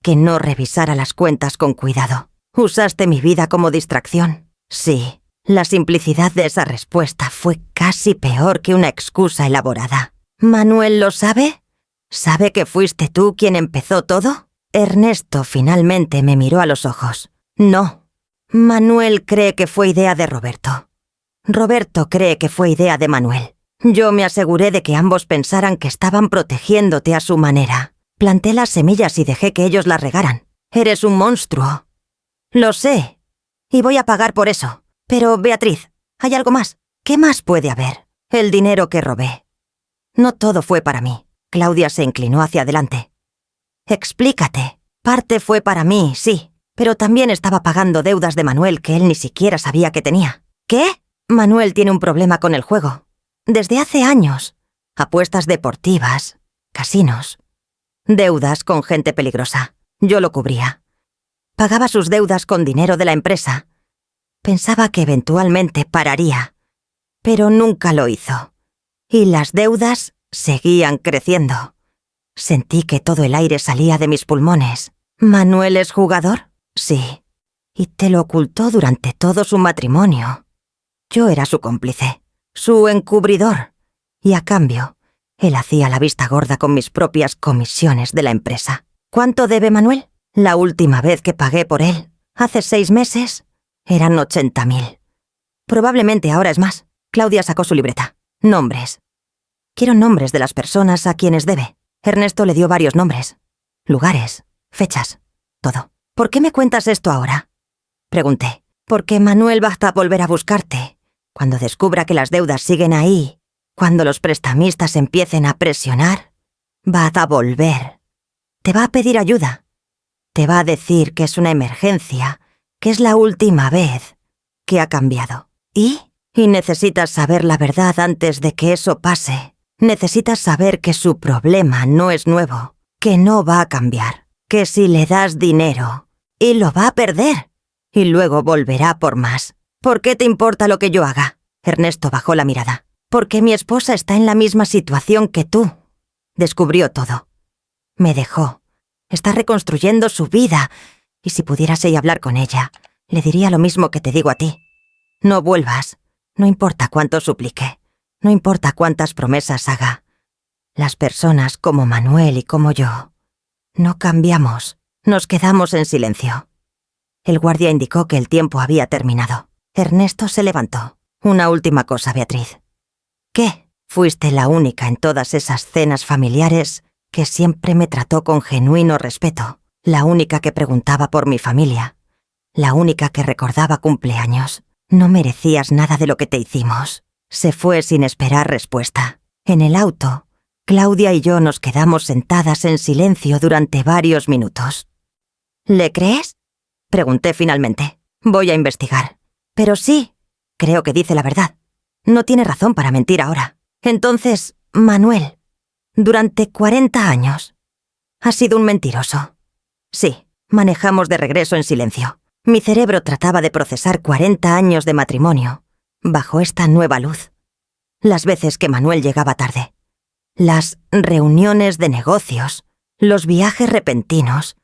que no revisara las cuentas con cuidado. ¿Usaste mi vida como distracción? Sí. La simplicidad de esa respuesta fue casi peor que una excusa elaborada. ¿Manuel lo sabe? ¿Sabe que fuiste tú quien empezó todo? Ernesto finalmente me miró a los ojos. No. Manuel cree que fue idea de Roberto. Roberto cree que fue idea de Manuel. Yo me aseguré de que ambos pensaran que estaban protegiéndote a su manera. Planté las semillas y dejé que ellos las regaran. Eres un monstruo. Lo sé. Y voy a pagar por eso. Pero, Beatriz, hay algo más. ¿Qué más puede haber? El dinero que robé. No todo fue para mí. Claudia se inclinó hacia adelante. Explícate. Parte fue para mí, sí. Pero también estaba pagando deudas de Manuel que él ni siquiera sabía que tenía. ¿Qué? Manuel tiene un problema con el juego. Desde hace años. Apuestas deportivas, casinos, deudas con gente peligrosa. Yo lo cubría. Pagaba sus deudas con dinero de la empresa. Pensaba que eventualmente pararía, pero nunca lo hizo. Y las deudas seguían creciendo. Sentí que todo el aire salía de mis pulmones. ¿Manuel es jugador? Sí. Y te lo ocultó durante todo su matrimonio. Yo era su cómplice, su encubridor. Y a cambio, él hacía la vista gorda con mis propias comisiones de la empresa. ¿Cuánto debe Manuel? La última vez que pagué por él, hace 6 meses, eran 80.000. Probablemente ahora es más. Claudia sacó su libreta. Nombres. Quiero nombres de las personas a quienes debe. Ernesto le dio varios nombres. Lugares, fechas, todo. ¿Por qué me cuentas esto ahora? Pregunté. Porque Manuel va a volver a buscarte. Cuando descubra que las deudas siguen ahí, cuando los prestamistas empiecen a presionar, va a volver. Te va a pedir ayuda. Te va a decir que es una emergencia, que es la última vez que ha cambiado. Y necesitas saber la verdad antes de que eso pase. Necesitas saber que su problema no es nuevo, que no va a cambiar, que si le das dinero, y lo va a perder, y luego volverá por más. ¿Por qué te importa lo que yo haga? Ernesto bajó la mirada. Porque mi esposa está en la misma situación que tú. Descubrió todo. Me dejó. Está reconstruyendo su vida. Y si pudiera hablar con ella, le diría lo mismo que te digo a ti. No vuelvas. No importa cuánto suplique. No importa cuántas promesas haga. Las personas como Manuel y como yo no cambiamos. Nos quedamos en silencio. El guardia indicó que el tiempo había terminado. Ernesto se levantó. Una última cosa, Beatriz. ¿Qué? Fuiste la única en todas esas cenas familiares que siempre me trató con genuino respeto. La única que preguntaba por mi familia. La única que recordaba cumpleaños. No merecías nada de lo que te hicimos. Se fue sin esperar respuesta. En el auto, Claudia y yo nos quedamos sentadas en silencio durante varios minutos. ¿Le crees? Pregunté finalmente. Voy a investigar. Pero sí, creo que dice la verdad. No tiene razón para mentir ahora. Entonces, Manuel, durante 40 años, ha sido un mentiroso. Sí, manejamos de regreso en silencio. Mi cerebro trataba de procesar 40 años de matrimonio bajo esta nueva luz. Las veces que Manuel llegaba tarde. Las reuniones de negocios. Los viajes repentinos.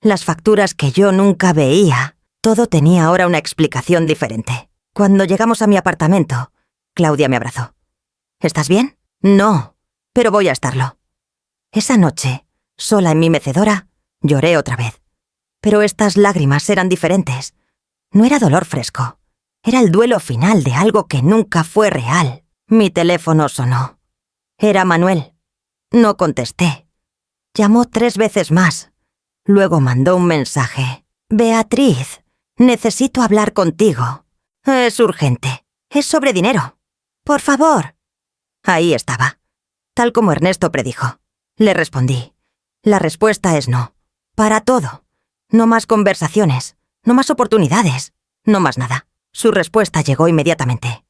Las facturas que yo nunca veía. Todo tenía ahora una explicación diferente. Cuando llegamos a mi apartamento, Claudia me abrazó. ¿Estás bien? No, pero voy a estarlo. Esa noche, sola en mi mecedora, Lloré otra vez. Pero estas lágrimas eran diferentes. No era dolor fresco. Era el duelo final de algo que nunca fue real. Mi teléfono sonó. Era Manuel. No contesté. Llamó 3 veces más. Luego mandó un mensaje. «Beatriz, necesito hablar contigo. Es urgente. Es sobre dinero. Por favor». Ahí estaba, tal como Ernesto predijo. Le respondí. La respuesta es no. Para todo. No más conversaciones. No más oportunidades. No más nada. Su respuesta llegó inmediatamente.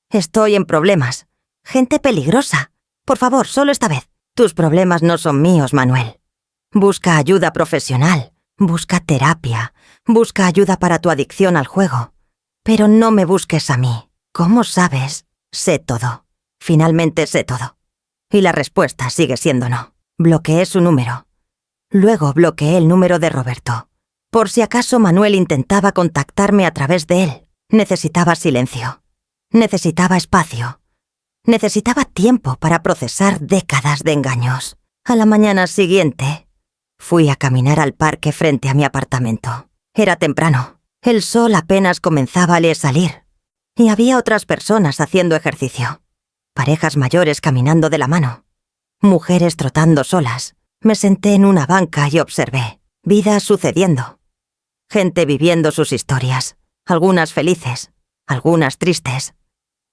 «Estoy en problemas. Gente peligrosa. Por favor, solo esta vez. Tus problemas no son míos, Manuel. Busca ayuda profesional. Busca terapia. Busca ayuda para tu adicción al juego. Pero no me busques a mí. ¿Cómo sabes? Sé todo. Finalmente sé todo». Y la respuesta sigue siendo no. Bloqueé su número. Luego bloqueé el número de Roberto. Por si acaso Manuel intentaba contactarme a través de él. Necesitaba silencio. Necesitaba espacio. Necesitaba tiempo para procesar décadas de engaños. A la mañana siguiente, fui a caminar al parque frente a mi apartamento. Era temprano. El sol apenas comenzaba a salir. Y había otras personas haciendo ejercicio. Parejas mayores caminando de la mano. Mujeres trotando solas. Me senté en una banca y observé. Vidas sucediendo. Gente viviendo sus historias. Algunas felices. Algunas tristes.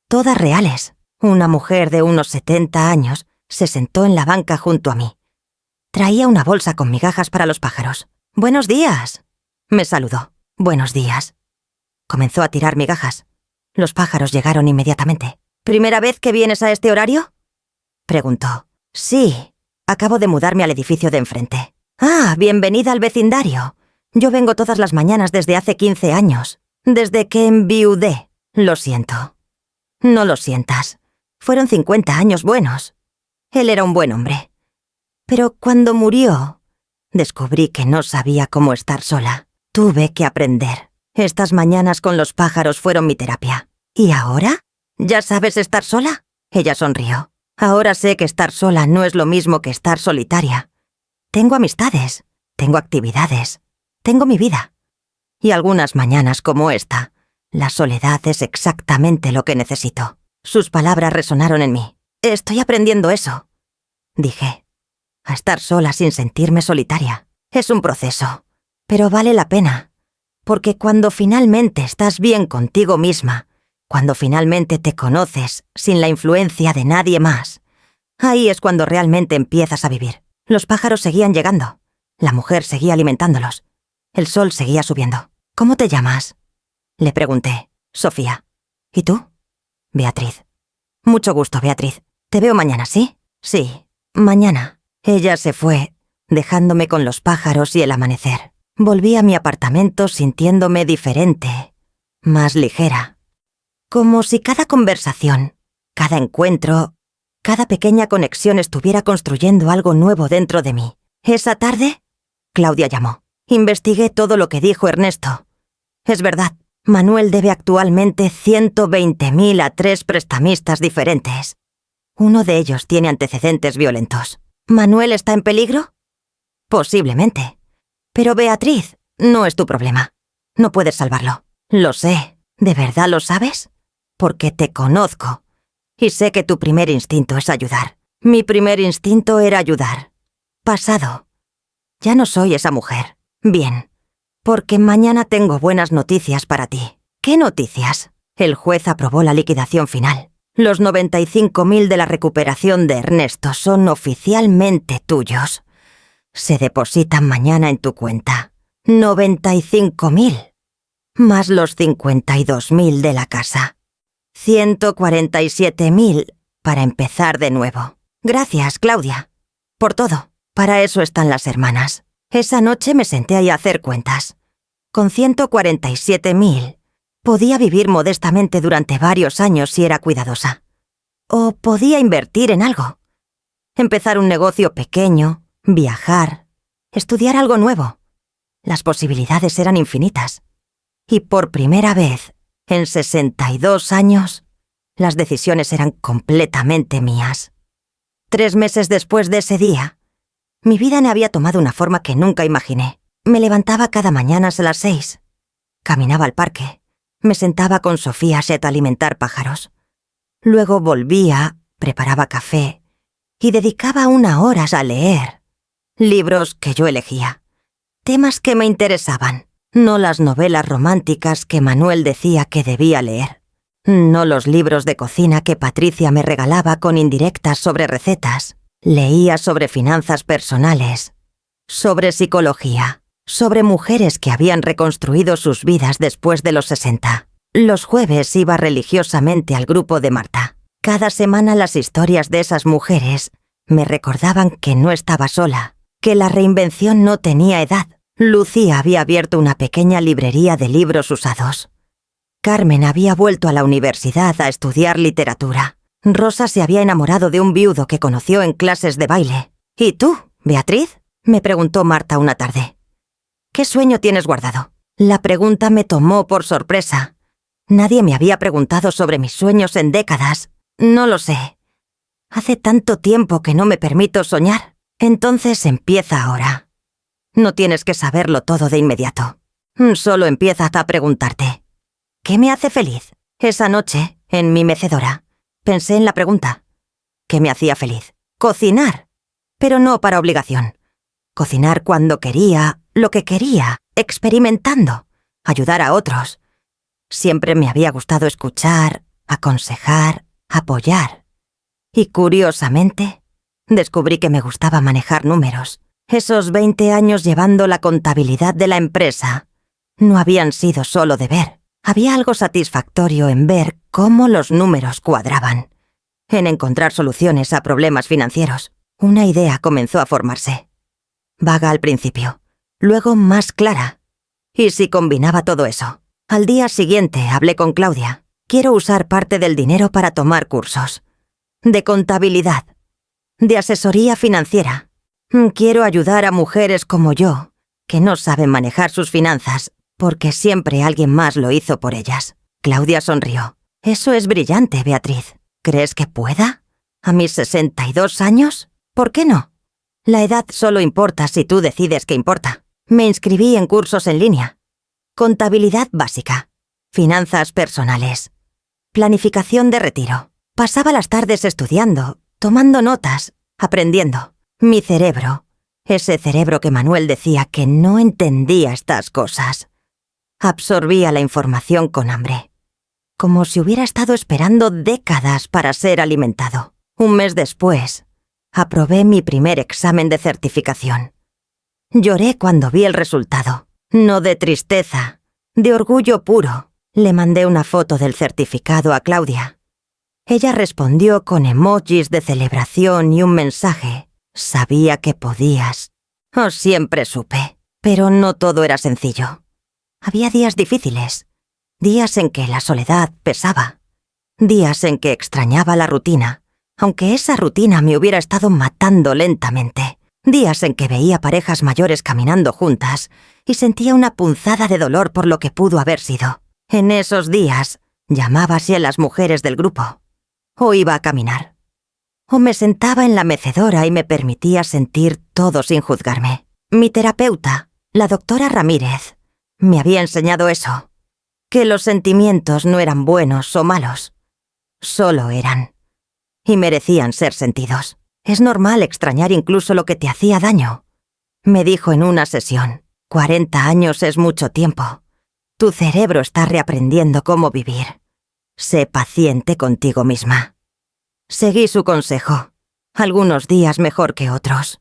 Todas reales. Una mujer de unos 70 años se sentó en la banca junto a mí. Traía una bolsa con migajas para los pájaros. «Buenos días», me saludó. «Buenos días». Comenzó a tirar migajas. Los pájaros llegaron inmediatamente. «¿Primera vez que vienes a este horario?», preguntó. «Sí, acabo de mudarme al edificio de enfrente». «Ah, bienvenida al vecindario. Yo vengo todas las mañanas desde hace 15 años. Desde que enviudé. Lo siento». «No lo sientas. Fueron 50 años buenos. Él era un buen hombre. Pero cuando murió, descubrí que no sabía cómo estar sola. Tuve que aprender. Estas mañanas con los pájaros fueron mi terapia». «¿Y ahora? ¿Ya sabes estar sola?». Ella sonrió. «Ahora sé que estar sola no es lo mismo que estar solitaria. Tengo amistades, tengo actividades, tengo mi vida. Y algunas mañanas como esta, la soledad es exactamente lo que necesito». Sus palabras resonaron en mí. «Estoy aprendiendo eso», dije. «A estar sola sin sentirme solitaria. Es un proceso, pero vale la pena. Porque cuando finalmente estás bien contigo misma, cuando finalmente te conoces sin la influencia de nadie más, ahí es cuando realmente empiezas a vivir». Los pájaros seguían llegando. La mujer seguía alimentándolos. El sol seguía subiendo. «¿Cómo te llamas?», le pregunté. «Sofía». «¿Y tú?». «Beatriz». «Mucho gusto, Beatriz. Te veo mañana, ¿sí?». «Sí, mañana». Ella se fue, dejándome con los pájaros y el amanecer. Volví a mi apartamento sintiéndome diferente, más ligera. Como si cada conversación, cada encuentro, cada pequeña conexión estuviera construyendo algo nuevo dentro de mí. Esa tarde, Claudia llamó. Investigué todo lo que dijo Ernesto. Es verdad. Manuel debe actualmente 120.000 a 3 prestamistas diferentes. Uno de ellos tiene antecedentes violentos. ¿Manuel está en peligro? Posiblemente. Pero Beatriz, no es tu problema. No puedes salvarlo. Lo sé. ¿De verdad lo sabes? Porque te conozco. Y sé que tu primer instinto es ayudar. Mi primer instinto era ayudar. Pasado. Ya no soy esa mujer. Bien. Porque mañana tengo buenas noticias para ti. ¿Qué noticias? El juez aprobó la liquidación final. Los 95.000 de la recuperación de Ernesto son oficialmente tuyos. Se depositan mañana en tu cuenta. 95.000. Más los 52.000 de la casa. 147.000 para empezar de nuevo. Gracias, Claudia. Por todo. Para eso están las hermanas. Esa noche me senté ahí a hacer cuentas. Con 147.000, podía vivir modestamente durante varios años si era cuidadosa. O podía invertir en algo. Empezar un negocio pequeño, viajar, estudiar algo nuevo. Las posibilidades eran infinitas. Y por primera vez, en 62 años, las decisiones eran completamente mías. 3 meses después de ese día, Mi vida había tomado una forma que nunca imaginé. Me levantaba cada mañana a las 6. Caminaba al parque. Me sentaba con Sofía a alimentar pájaros. Luego volvía, preparaba café y dedicaba 1 hora a leer. Libros que yo elegía. Temas que me interesaban. No las novelas románticas que Manuel decía que debía leer. No los libros de cocina que Patricia me regalaba con indirectas sobre recetas. Leía sobre finanzas personales, sobre psicología, sobre mujeres que habían reconstruido sus vidas después de los 60. Los jueves iba religiosamente al grupo de Marta. Cada semana las historias de esas mujeres me recordaban que no estaba sola, que la reinvención no tenía edad. Lucía había abierto una pequeña librería de libros usados. Carmen había vuelto a la universidad a estudiar literatura. Rosa se había enamorado de un viudo que conoció en clases de baile. ¿Y tú, Beatriz?, me preguntó Marta una tarde. ¿Qué sueño tienes guardado? La pregunta me tomó por sorpresa. Nadie me había preguntado sobre mis sueños en décadas. No lo sé. Hace tanto tiempo que no me permito soñar. Entonces empieza ahora. No tienes que saberlo todo de inmediato. Solo empiezas a preguntarte. ¿Qué me hace feliz? Esa noche, en mi mecedora, pensé en la pregunta. ¿Qué me hacía feliz? Cocinar. Pero no para obligación. Cocinar cuando quería, lo que quería, experimentando, ayudar a otros. Siempre me había gustado escuchar, aconsejar, apoyar. Y curiosamente, descubrí que me gustaba manejar números. Esos 20 años llevando la contabilidad de la empresa no habían sido solo de ver. Había algo satisfactorio en ver cómo los números cuadraban, en encontrar soluciones a problemas financieros. Una idea comenzó a formarse. Vaga al principio, luego más clara. ¿Y si combinaba todo eso? Al día siguiente hablé con Claudia. Quiero usar parte del dinero para tomar cursos. De contabilidad. De asesoría financiera. Quiero ayudar a mujeres como yo, que no saben manejar sus finanzas, porque siempre alguien más lo hizo por ellas. Claudia sonrió. Eso es brillante, Beatriz. ¿Crees que pueda? ¿A mis 62 años? ¿Por qué no? La edad solo importa si tú decides que importa. Me inscribí en cursos en línea. Contabilidad básica. Finanzas personales. Planificación de retiro. Pasaba las tardes estudiando, tomando notas, aprendiendo. Mi cerebro, ese cerebro que Manuel decía que no entendía estas cosas, absorbía la información con hambre, como si hubiera estado esperando décadas para ser alimentado. 1 mes después, aprobé mi primer examen de certificación. Lloré cuando vi el resultado, no de tristeza, de orgullo puro. Le mandé una foto del certificado a Claudia. Ella respondió con emojis de celebración y un mensaje. Sabía que podías. Siempre supe, pero no todo era sencillo. Había días difíciles, días en que la soledad pesaba, días en que extrañaba la rutina, aunque esa rutina me hubiera estado matando lentamente, días en que veía parejas mayores caminando juntas y sentía una punzada de dolor por lo que pudo haber sido. En esos días, llamaba así a las mujeres del grupo, o iba a caminar, o me sentaba en la mecedora y me permitía sentir todo sin juzgarme. Mi terapeuta, la doctora Ramírez, me había enseñado eso, que los sentimientos no eran buenos o malos, solo eran, y merecían ser sentidos. Es normal extrañar incluso lo que te hacía daño. Me dijo en una sesión, 40 años es mucho tiempo. Tu cerebro está reaprendiendo cómo vivir. Sé paciente contigo misma. Seguí su consejo, algunos días mejor que otros.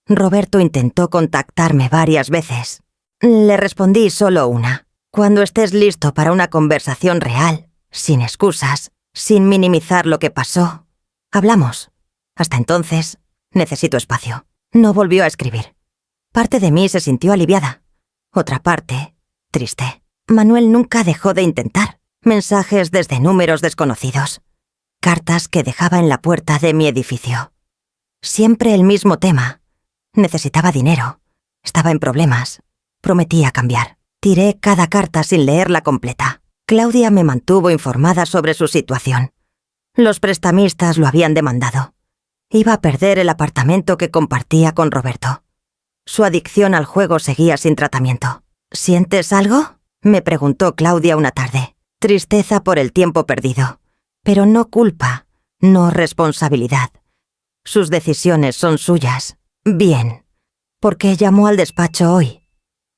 Roberto intentó contactarme varias veces. Le respondí solo una. Cuando estés listo para una conversación real, sin excusas, sin minimizar lo que pasó, hablamos. Hasta entonces, necesito espacio. No volvió a escribir. Parte de mí se sintió aliviada. Otra parte, triste. Manuel nunca dejó de intentar. Mensajes desde números desconocidos. Cartas que dejaba en la puerta de mi edificio. Siempre el mismo tema. Necesitaba dinero. Estaba en problemas. Prometía cambiar. Tiré cada carta sin leerla completa. Claudia me mantuvo informada sobre su situación. Los prestamistas lo habían demandado. Iba a perder el apartamento que compartía con Roberto. Su adicción al juego seguía sin tratamiento. ¿Sientes algo?, me preguntó Claudia una tarde. Tristeza por el tiempo perdido. Pero no culpa, no responsabilidad. Sus decisiones son suyas. Bien. ¿Por qué llamó al despacho hoy?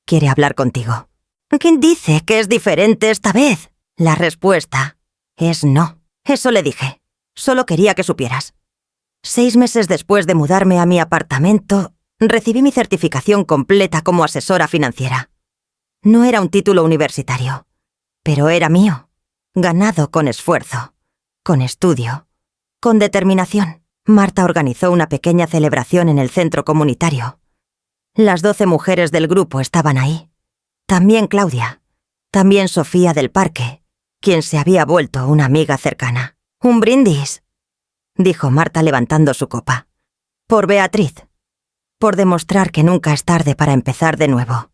Quiere hablar contigo. ¿Quién dice que es diferente esta vez? La respuesta es no. Eso le dije. Solo quería que supieras. 6 meses después de mudarme a mi apartamento, recibí mi certificación completa como asesora financiera. No era un título universitario, pero era mío, ganado con esfuerzo, con estudio, con determinación. Marta organizó una pequeña celebración en el centro comunitario. Las 12 mujeres del grupo estaban ahí. También Claudia, también Sofía del parque, quien se había vuelto una amiga cercana. «Un brindis», dijo Marta levantando su copa. «Por Beatriz. Por demostrar que nunca es tarde para empezar de nuevo».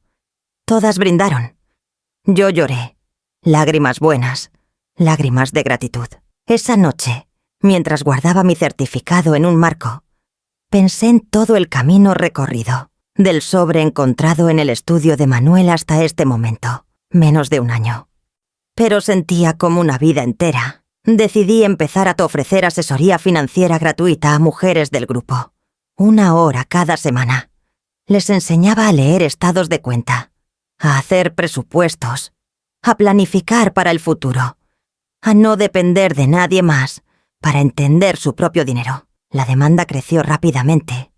Todas brindaron. Yo lloré. Lágrimas buenas, lágrimas de gratitud. Esa noche, mientras guardaba mi certificado en un marco, pensé en todo el camino recorrido, del sobre encontrado en el estudio de Manuel hasta este momento, menos de un año. Pero sentía como una vida entera. Decidí empezar a ofrecer asesoría financiera gratuita a mujeres del grupo. 1 hora cada semana. Les enseñaba a leer estados de cuenta, a hacer presupuestos, a planificar para el futuro, a no depender de nadie más para entender su propio dinero. La demanda creció rápidamente.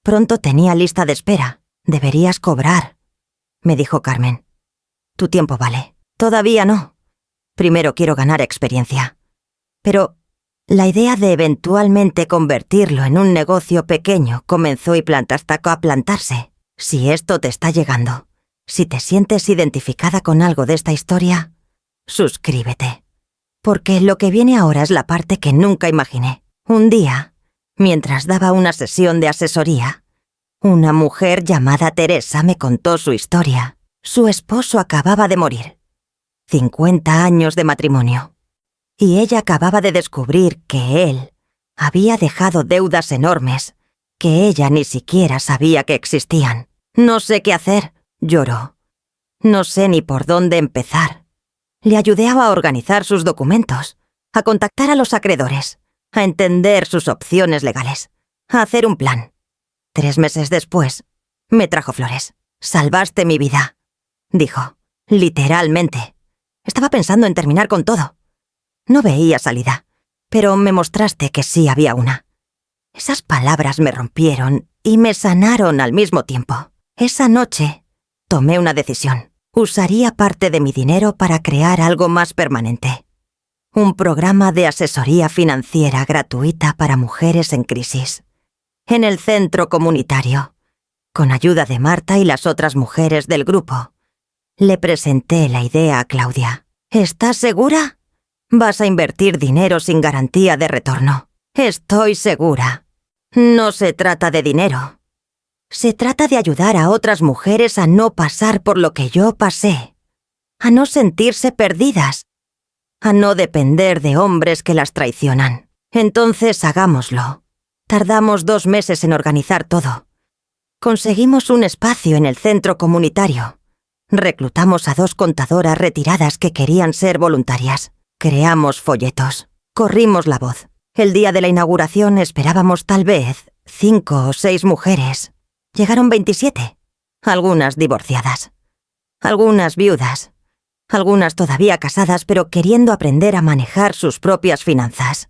Pronto tenía lista de espera. «Deberías cobrar», me dijo Carmen. «Tu tiempo vale». «Todavía no. Primero quiero ganar experiencia». Pero la idea de eventualmente convertirlo en un negocio pequeño comenzó a plantarse. Si esto te está llegando, si te sientes identificada con algo de esta historia, suscríbete. Porque lo que viene ahora es la parte que nunca imaginé. Un día, mientras daba una sesión de asesoría, una mujer llamada Teresa me contó su historia. Su esposo acababa de morir. 50 años de matrimonio. Y ella acababa de descubrir que él había dejado deudas enormes que ella ni siquiera sabía que existían. «No sé qué hacer», lloró. «No sé ni por dónde empezar». Le ayudé a organizar sus documentos, a contactar a los acreedores, a entender sus opciones legales, a hacer un plan. 3 meses después, me trajo flores. «Salvaste mi vida», dijo, literalmente. Estaba pensando en terminar con todo. No veía salida, pero me mostraste que sí había una. Esas palabras me rompieron y me sanaron al mismo tiempo. Esa noche tomé una decisión. Usaría parte de mi dinero para crear algo más permanente. Un programa de asesoría financiera gratuita para mujeres en crisis. En el centro comunitario, con ayuda de Marta y las otras mujeres del grupo. Le presenté la idea a Claudia. «¿Estás segura? Vas a invertir dinero sin garantía de retorno». «Estoy segura». «No se trata de dinero. Se trata de ayudar a otras mujeres a no pasar por lo que yo pasé, a no sentirse perdidas, a no depender de hombres que las traicionan. Entonces hagámoslo». Tardamos 2 meses en organizar todo. Conseguimos un espacio en el centro comunitario. Reclutamos a 2 contadoras retiradas que querían ser voluntarias. Creamos folletos. Corrimos la voz. El día de la inauguración esperábamos tal vez 5 o 6 mujeres. Llegaron 27. Algunas divorciadas. Algunas viudas. Algunas todavía casadas pero queriendo aprender a manejar sus propias finanzas.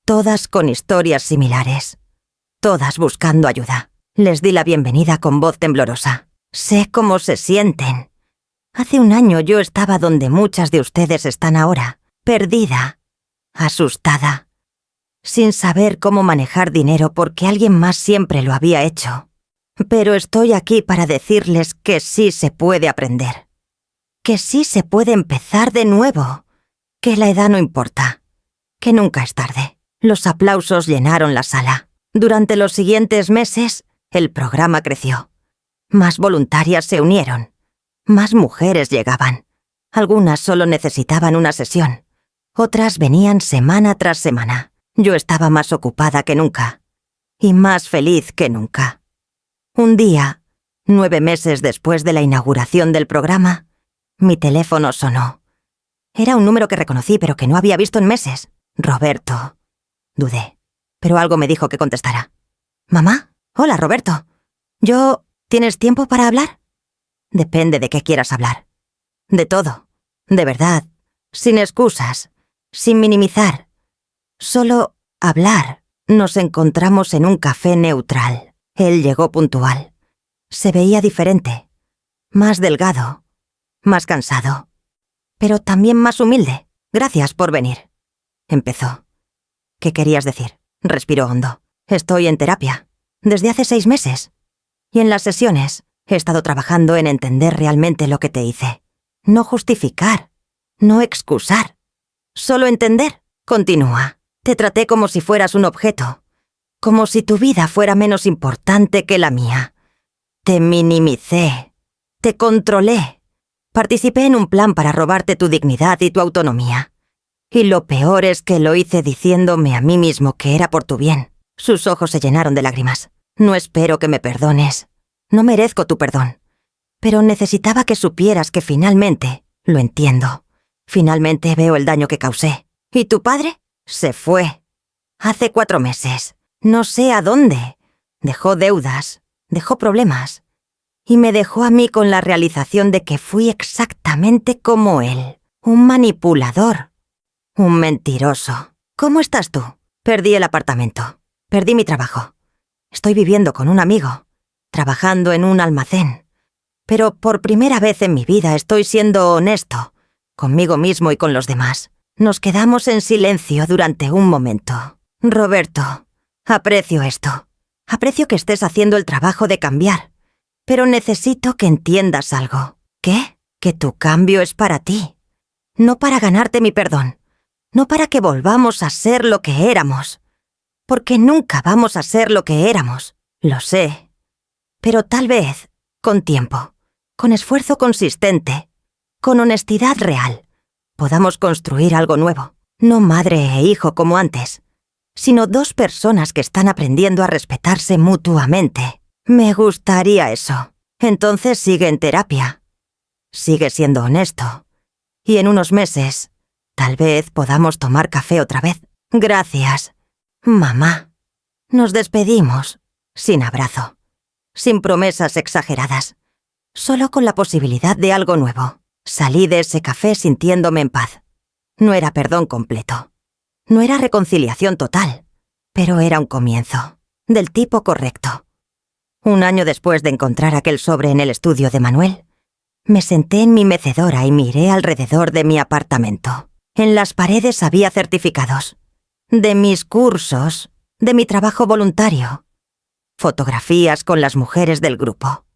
Todas con historias similares. Todas buscando ayuda. Les di la bienvenida con voz temblorosa. «Sé cómo se sienten. Hace 1 año yo estaba donde muchas de ustedes están ahora, perdida, asustada, sin saber cómo manejar dinero porque alguien más siempre lo había hecho. Pero estoy aquí para decirles que sí se puede aprender, que sí se puede empezar de nuevo, que la edad no importa, que nunca es tarde». Los aplausos llenaron la sala. Durante los siguientes meses, el programa creció. Más voluntarias se unieron. Más mujeres llegaban. Algunas solo necesitaban una sesión. Otras venían semana tras semana. Yo estaba más ocupada que nunca. y más feliz que nunca. Un día, 9 meses después de la inauguración del programa, mi teléfono sonó. Era un número que reconocí pero que no había visto en meses. Roberto. Dudé, pero algo me dijo que contestara. ¿Mamá? Hola, Roberto. ¿Tienes tiempo para hablar? Depende de qué quieras hablar. De todo. De verdad. Sin excusas. Sin minimizar. Solo hablar. Nos encontramos en un café neutral. Él llegó puntual. Se veía diferente. Más delgado. Más cansado. Pero también más humilde. Gracias por venir. Empezó. ¿Qué querías decir? Respiró hondo. Estoy en terapia. Desde hace 6 meses. Y en las sesiones he estado trabajando en entender realmente lo que te hice. No justificar. No excusar. Solo entender. Continúa. Te traté como si fueras un objeto. Como si tu vida fuera menos importante que la mía. Te minimicé. Te controlé. Participé en un plan para robarte tu dignidad y tu autonomía. Y lo peor es que lo hice diciéndome a mí mismo que era por tu bien. Sus ojos se llenaron de lágrimas. No espero que me perdones. No merezco tu perdón. Pero necesitaba que supieras que finalmente lo entiendo. Finalmente veo el daño que causé. ¿Y tu padre? Se fue. Hace 4 meses. No sé a dónde. Dejó deudas. Dejó problemas. Y me dejó a mí con la realización de que fui exactamente como él. Un manipulador. Un mentiroso. ¿Cómo estás tú? Perdí el apartamento. Perdí mi trabajo. Estoy viviendo con un amigo. Trabajando en un almacén. Pero por primera vez en mi vida estoy siendo honesto. Conmigo mismo y con los demás. Nos quedamos en silencio durante un momento. Roberto, aprecio esto. Aprecio que estés haciendo el trabajo de cambiar. Pero necesito que entiendas algo. ¿Qué? Que tu cambio es para ti. No para ganarte mi perdón. No para que volvamos a ser lo que éramos. Porque nunca vamos a ser lo que éramos. Lo sé. Pero tal vez, con tiempo, con esfuerzo consistente, con honestidad real, podamos construir algo nuevo. No madre e hijo como antes, sino 2 personas que están aprendiendo a respetarse mutuamente. Me gustaría eso. Entonces sigue en terapia. Sigue siendo honesto. Y en unos meses, tal vez podamos tomar café otra vez. Gracias, mamá. Nos despedimos, sin abrazo, sin promesas exageradas, solo con la posibilidad de algo nuevo. Salí de ese café sintiéndome en paz. No era perdón completo. No era reconciliación total, pero era un comienzo, del tipo correcto. Un año después de encontrar aquel sobre en el estudio de Manuel, me senté en mi mecedora y miré alrededor de mi apartamento. En las paredes había certificados. De mis cursos, de mi trabajo voluntario. Fotografías con las mujeres del grupo.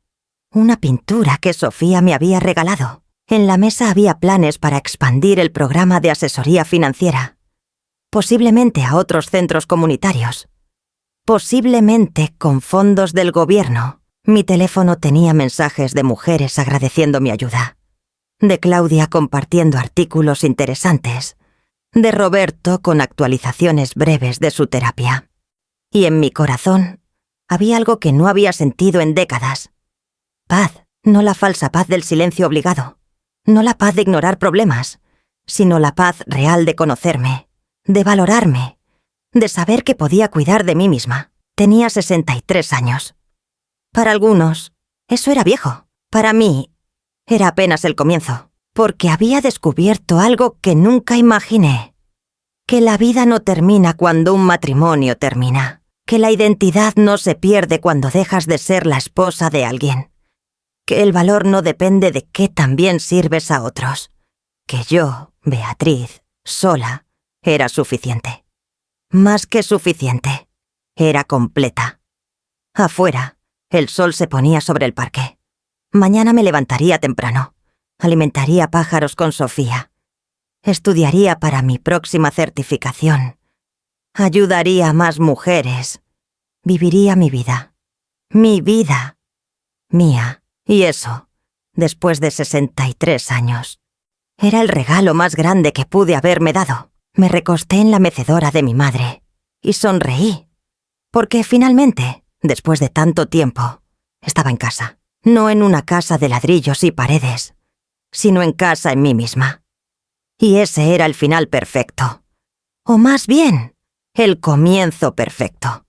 Una pintura que Sofía me había regalado. En la mesa había planes para expandir el programa de asesoría financiera. Posiblemente a otros centros comunitarios. Posiblemente con fondos del gobierno. Mi teléfono tenía mensajes de mujeres agradeciendo mi ayuda. De Claudia compartiendo artículos interesantes. De Roberto con actualizaciones breves de su terapia. Y en mi corazón había algo que no había sentido en décadas. Paz, no la falsa paz del silencio obligado. No la paz de ignorar problemas, sino la paz real de conocerme, de valorarme, de saber que podía cuidar de mí misma. Tenía 63 años. Para algunos, eso era viejo. Para mí, era apenas el comienzo, porque había descubierto algo que nunca imaginé. Que la vida no termina cuando un matrimonio termina. Que la identidad no se pierde cuando dejas de ser la esposa de alguien. Que el valor no depende de qué tan bien sirves a otros. Que yo, Beatriz, sola, era suficiente. Más que suficiente. Era completa. Afuera, el sol se ponía sobre el parque. Mañana me levantaría temprano. Alimentaría pájaros con Sofía. Estudiaría para mi próxima certificación. Ayudaría a más mujeres. Viviría mi vida. Mi vida. Mía. Y eso, después de 63 años. Era el regalo más grande que pude haberme dado. Me recosté en la mecedora de mi madre y sonreí. Porque finalmente, después de tanto tiempo, estaba en casa. No en una casa de ladrillos y paredes, sino en casa en mí misma. Y ese era el final perfecto. O más bien, el comienzo perfecto.